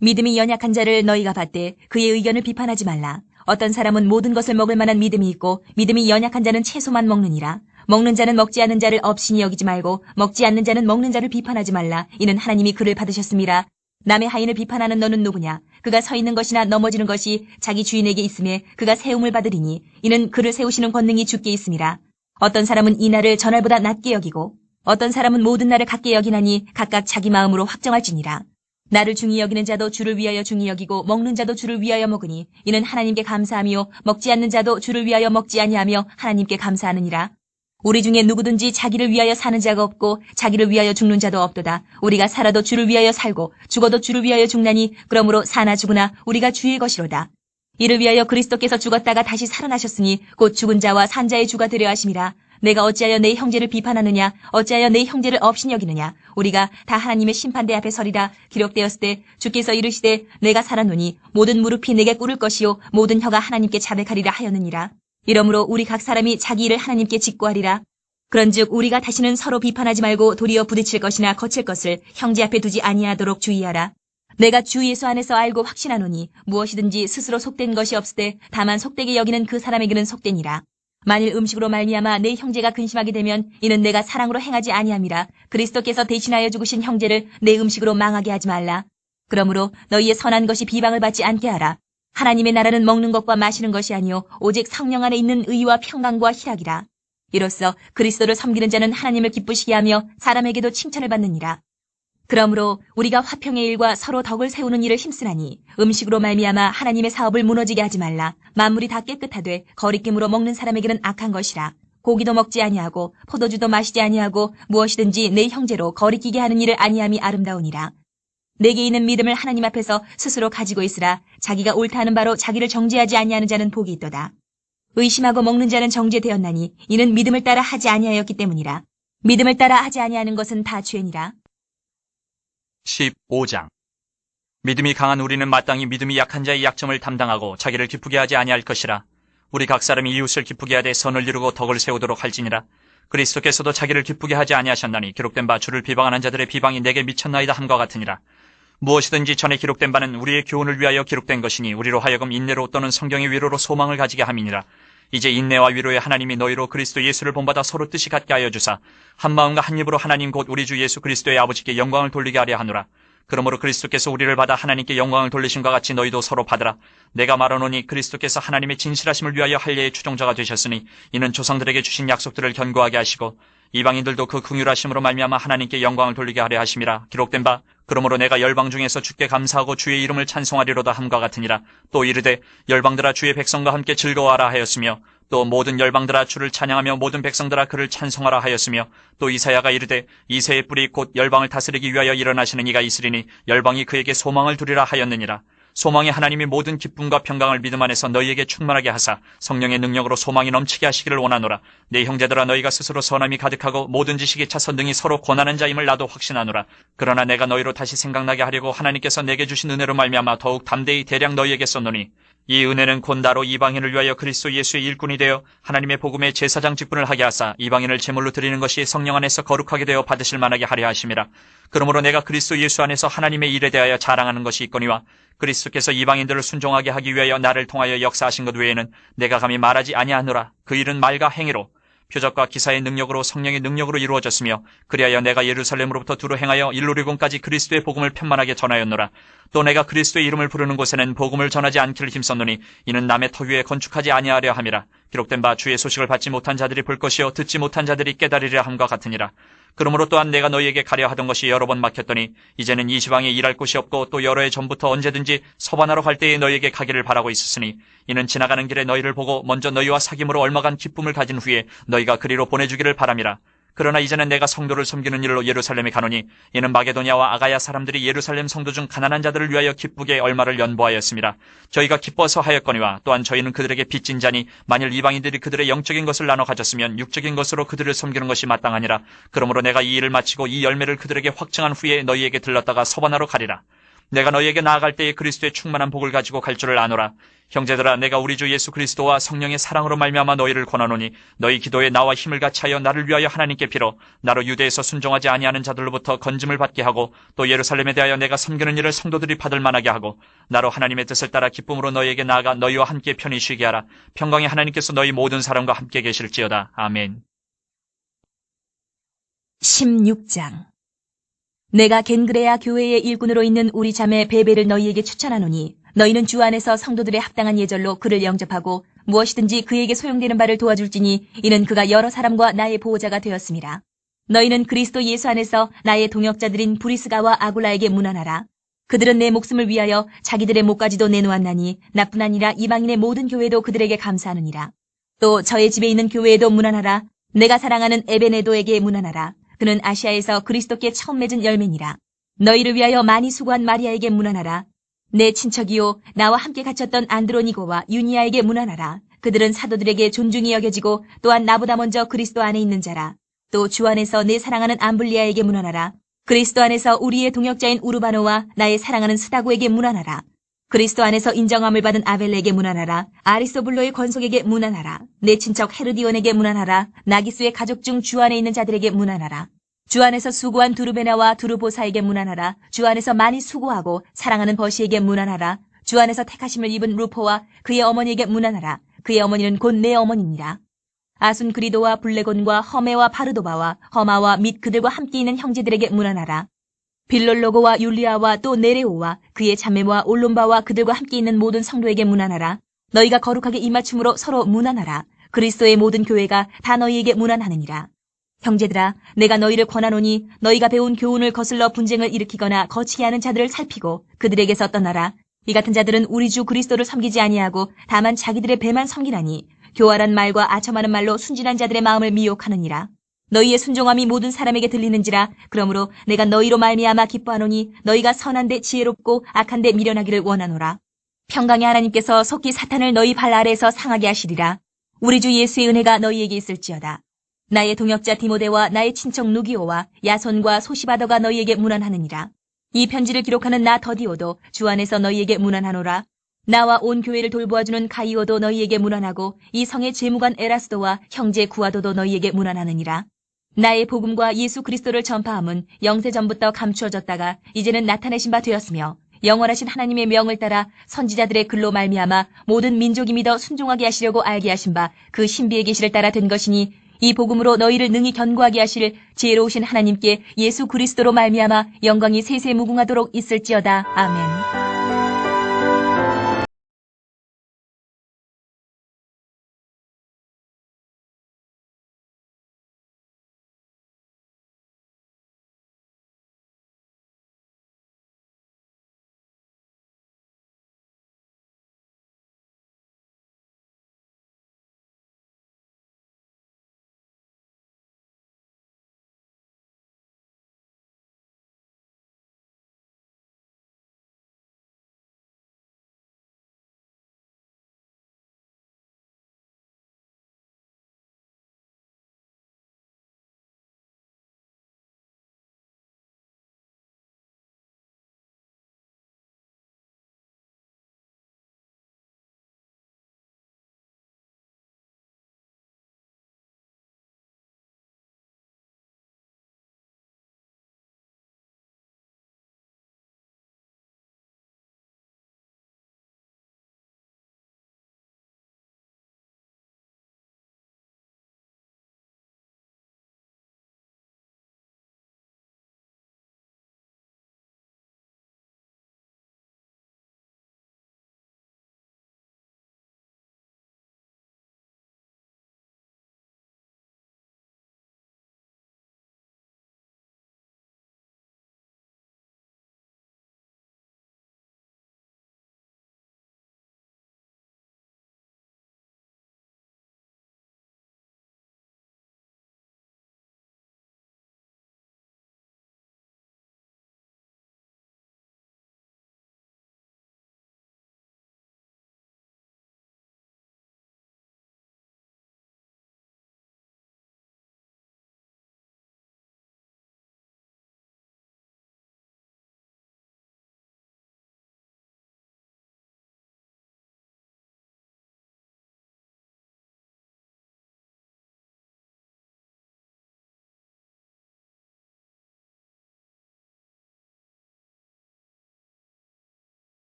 믿음이 연약한 자를 너희가 받되 그의 의견을 비판하지 말라. 어떤 사람은 모든 것을 먹을 만한 믿음이 있고 믿음이 연약한 자는 채소만 먹느니라. 먹는 자는 먹지 않는 자를 업신이 여기지 말고 먹지 않는 자는 먹는 자를 비판하지 말라. 이는 하나님이 그를 받으셨음이라. 남의 하인을 비판하는 너는 누구냐? 그가 서 있는 것이나 넘어지는 것이 자기 주인에게 있음에 그가 세움을 받으리니 이는 그를 세우시는 권능이 주께 있음이라. 어떤 사람은 이 날을 전날보다 낮게 여기고 어떤 사람은 모든 날을 같게 여기나니 각각 자기 마음으로 확정할지니라. 나를 중히 여기는 자도 주를 위하여 중히 여기고 먹는 자도 주를 위하여 먹으니 이는 하나님께 감사하며 먹지 않는 자도 주를 위하여 먹지 아니하며 하나님께 감사하느니라. 우리 중에 누구든지 자기를 위하여 사는 자가 없고 자기를 위하여 죽는 자도 없도다. 우리가 살아도 주를 위하여 살고 죽어도 주를 위하여 죽나니 그러므로 사나 죽으나 우리가 주의 것이로다. 이를 위하여 그리스도께서 죽었다가 다시 살아나셨으니 곧 죽은 자와 산 자의 주가 되려 하심이라. 내가 어찌하여 내 형제를 비판하느냐? 어찌하여 내 형제를 업신 여기느냐? 우리가 다 하나님의 심판대 앞에 서리라. 기록되었을 때 주께서 이르시되 내가 살았노니 모든 무릎이 내게 꿇을 것이요 모든 혀가 하나님께 자백하리라 하였느니라. 이러므로 우리 각 사람이 자기 일을 하나님께 직고하리라. 그런즉 우리가 다시는 서로 비판하지 말고 도리어 부딪힐 것이나 거칠 것을 형제 앞에 두지 아니하도록 주의하라. 내가 주 예수 안에서 알고 확신하노니 무엇이든지 스스로 속된 것이 없으되 다만 속되게 여기는 그 사람에게는 속되니라. 만일 음식으로 말미암아 내 형제가 근심하게 되면 이는 내가 사랑으로 행하지 아니함이라. 그리스도께서 대신하여 죽으신 형제를 내 음식으로 망하게 하지 말라. 그러므로 너희의 선한 것이 비방을 받지 않게 하라. 하나님의 나라는 먹는 것과 마시는 것이 아니요 오직 성령 안에 있는 의와 평강과 희락이라. 이로써 그리스도를 섬기는 자는 하나님을 기쁘시게 하며 사람에게도 칭찬을 받느니라. 그러므로 우리가 화평의 일과 서로 덕을 세우는 일을 힘쓰나니 음식으로 말미암아 하나님의 사업을 무너지게 하지 말라. 만물이 다 깨끗하되 거리낌으로 먹는 사람에게는 악한 것이라. 고기도 먹지 아니하고 포도주도 마시지 아니하고 무엇이든지 내 형제로 거리끼게 하는 일을 아니함이 아름다우니라. 내게 있는 믿음을 하나님 앞에서 스스로 가지고 있으라. 자기가 옳다 하는 바로 자기를 정죄하지 아니하는 자는 복이 있도다. 의심하고 먹는 자는 정죄되었나니 이는 믿음을 따라 하지 아니하였기 때문이라. 믿음을 따라 하지 아니하는 것은 다 죄니라. 15장. 믿음이 강한 우리는 마땅히 믿음이 약한 자의 약점을 담당하고 자기를 기쁘게 하지 아니할 것이라. 우리 각 사람이 이웃을 기쁘게 하되 선을 이루고 덕을 세우도록 할지니라. 그리스도께서도 자기를 기쁘게 하지 아니하셨나니 기록된 바 주를 비방하는 자들의 비방이 내게 미쳤나이다 함과 같으니라. 무엇이든지 전에 기록된 바는 우리의 교훈을 위하여 기록된 것이니 우리로 하여금 인내로 또는 성경의 위로로 소망을 가지게 함이니라. 이제 인내와 위로의 하나님이 너희로 그리스도 예수를 본받아 서로 뜻이 같게 하여 주사 한 마음과 한 입으로 하나님 곧 우리 주 예수 그리스도의 아버지께 영광을 돌리게 하려 하노라. 그러므로 그리스도께서 우리를 받아 하나님께 영광을 돌리심과 같이 너희도 서로 받으라. 내가 말하노니 그리스도께서 하나님의 진실하심을 위하여 할례의 추종자가 되셨으니 이는 조상들에게 주신 약속들을 견고하게 하시고 이방인들도 그 긍휼하심으로 말미암아 하나님께 영광을 돌리게 하려 하심이라. 기록된 바 그러므로 내가 열방 중에서 주께 감사하고 주의 이름을 찬송하리로다 함과 같으니라. 또 이르되 열방들아 주의 백성과 함께 즐거워하라 하였으며 또 모든 열방들아 주를 찬양하며 모든 백성들아 그를 찬송하라 하였으며 또 이사야가 이르되 이새의 뿌리 곧 열방을 다스리기 위하여 일어나시는 이가 있으리니 열방이 그에게 소망을 두리라 하였느니라. 소망의 하나님이 모든 기쁨과 평강을 믿음 안에서 너희에게 충만하게 하사 성령의 능력으로 소망이 넘치게 하시기를 원하노라. 내 형제들아 너희가 스스로 선함이 가득하고 모든 지식에 차 선등이 서로 권하는 자임을 나도 확신하노라. 그러나 내가 너희로 다시 생각나게 하려고 하나님께서 내게 주신 은혜로 말미암아 더욱 담대히 대량 너희에게 썼노니 이 은혜는 곧 나로 이방인을 위하여 그리스도 예수의 일꾼이 되어 하나님의 복음의 제사장 직분을 하게 하사 이방인을 제물로 드리는 것이 성령 안에서 거룩하게 되어 받으실 만하게 하려 하심이라. 그러므로 내가 그리스도 예수 안에서 하나님의 일에 대하여 자랑하는 것이 있거니와 그리스도께서 이방인들을 순종하게 하기 위하여 나를 통하여 역사하신 것 외에는 내가 감히 말하지 아니하노라. 그 일은 말과 행위로 표적과 기사의 능력으로 성령의 능력으로 이루어졌으며 그리하여 내가 예루살렘으로부터 두루 행하여 일루리곤까지 그리스도의 복음을 편만하게 전하였노라. 또 내가 그리스도의 이름을 부르는 곳에는 복음을 전하지 않기를 힘썼노니 이는 남의 터 위에 건축하지 아니하려 함이라. 기록된 바 주의 소식을 받지 못한 자들이 볼 것이요 듣지 못한 자들이 깨달으리라 함과 같으니라. 그러므로 또한 내가 너희에게 가려 하던 것이 여러 번 막혔더니 이제는 이 지방에 일할 곳이 없고 또 여러 해 전부터 언제든지 서반하러 갈 때에 너희에게 가기를 바라고 있었으니 이는 지나가는 길에 너희를 보고 먼저 너희와 사귐으로 얼마간 기쁨을 가진 후에 너희가 그리로 보내주기를 바람이라. 그러나 이제는 내가 성도를 섬기는 일로 예루살렘에 가노니 이는 마게도냐와 아가야 사람들이 예루살렘 성도 중 가난한 자들을 위하여 기쁘게 얼마를 연보하였습니다. 저희가 기뻐서 하였거니와 또한 저희는 그들에게 빚진 자니 만일 이방인들이 그들의 영적인 것을 나눠 가졌으면 육적인 것으로 그들을 섬기는 것이 마땅하니라. 그러므로 내가 이 일을 마치고 이 열매를 그들에게 확증한 후에 너희에게 들렀다가 서반하러 가리라. 내가 너희에게 나아갈 때에 그리스도의 충만한 복을 가지고 갈 줄을 아노라. 형제들아 내가 우리 주 예수 그리스도와 성령의 사랑으로 말미암아 너희를 권하노니 너희 기도에 나와 힘을 같이하여 나를 위하여 하나님께 빌어 나로 유대에서 순종하지 아니하는 자들로부터 건짐을 받게 하고 또 예루살렘에 대하여 내가 섬기는 일을 성도들이 받을 만하게 하고 나로 하나님의 뜻을 따라 기쁨으로 너희에게 나아가 너희와 함께 편히 쉬게 하라. 평강의 하나님께서 너희 모든 사람과 함께 계실지어다. 아멘. 16장. 내가 겐그레아 교회의 일꾼으로 있는 우리 자매 베베를 너희에게 추천하노니 너희는 주 안에서 성도들의 합당한 예절로 그를 영접하고 무엇이든지 그에게 소용되는 바를 도와줄지니 이는 그가 여러 사람과 나의 보호자가 되었습니다. 너희는 그리스도 예수 안에서 나의 동역자들인 브리스가와 아굴라에게 문안하라. 그들은 내 목숨을 위하여 자기들의 목까지도 내놓았나니 나뿐 아니라 이방인의 모든 교회도 그들에게 감사하느니라. 또 저의 집에 있는 교회에도 문안하라. 내가 사랑하는 에베네도에게 문안하라. 그는 아시아에서 그리스도께 처음 맺은 열매니라. 너희를 위하여 많이 수고한 마리아에게 문안하라. 내 친척이요 나와 함께 갇혔던 안드로니고와 유니아에게 문안하라. 그들은 사도들에게 존중이 여겨지고 또한 나보다 먼저 그리스도 안에 있는 자라. 또 주 안에서 내 사랑하는 암블리아에게 문안하라. 그리스도 안에서 우리의 동역자인 우르바노와 나의 사랑하는 스다고에게 문안하라. 그리스도 안에서 인정함을 받은 아벨레에게 문안하라. 아리스토블로의 권속에게 문안하라. 내 친척 헤르디온에게 문안하라. 나기수의 가족 중 주 안에 있는 자들에게 문안하라. 주 안에서 수고한 두르베나와 두르보사에게 문안하라. 주 안에서 많이 수고하고 사랑하는 버시에게 문안하라. 주 안에서 택하심을 입은 루포와 그의 어머니에게 문안하라. 그의 어머니는 곧 내 어머니니라. 아순그리도와 블레곤과 허메와 바르도바와 허마와 및 그들과 함께 있는 형제들에게 문안하라. 빌롤로고와 율리아와 또 네레오와 그의 자매와 올롬바와 그들과 함께 있는 모든 성도에게 문안하라. 너희가 거룩하게 입맞춤으로 서로 문안하라. 그리스도의 모든 교회가 다 너희에게 문안하느니라. 형제들아, 내가 너희를 권하노니 너희가 배운 교훈을 거슬러 분쟁을 일으키거나 거치게 하는 자들을 살피고 그들에게서 떠나라. 이 같은 자들은 우리 주 그리스도를 섬기지 아니하고 다만 자기들의 배만 섬기나니 교활한 말과 아첨하는 말로 순진한 자들의 마음을 미혹하느니라. 너희의 순종함이 모든 사람에게 들리는지라. 그러므로 내가 너희로 말미암아 기뻐하노니 너희가 선한데 지혜롭고 악한데 미련하기를 원하노라. 평강의 하나님께서 속히 사탄을 너희 발 아래에서 상하게 하시리라. 우리 주 예수의 은혜가 너희에게 있을지어다. 나의 동역자 디모데와 나의 친척 누기오와 야손과 소시바더가 너희에게 문안하느니라. 이 편지를 기록하는 나 더디오도 주 안에서 너희에게 문안하노라. 나와 온 교회를 돌보아주는 가이오도 너희에게 문안하고 이 성의 재무관 에라스도와 형제 구아도도 너희에게 문안하느니라. 나의 복음과 예수 그리스도를 전파함은 영세 전부터 감추어졌다가 이제는 나타내신 바 되었으며 영원하신 하나님의 명을 따라 선지자들의 글로 말미암아 모든 민족이 믿어 순종하게 하시려고 알게 하신 바 그 신비의 계시를 따라 된 것이니 이 복음으로 너희를 능히 견고하게 하실 지혜로우신 하나님께 예수 그리스도로 말미암아 영광이 세세 무궁하도록 있을지어다. 아멘.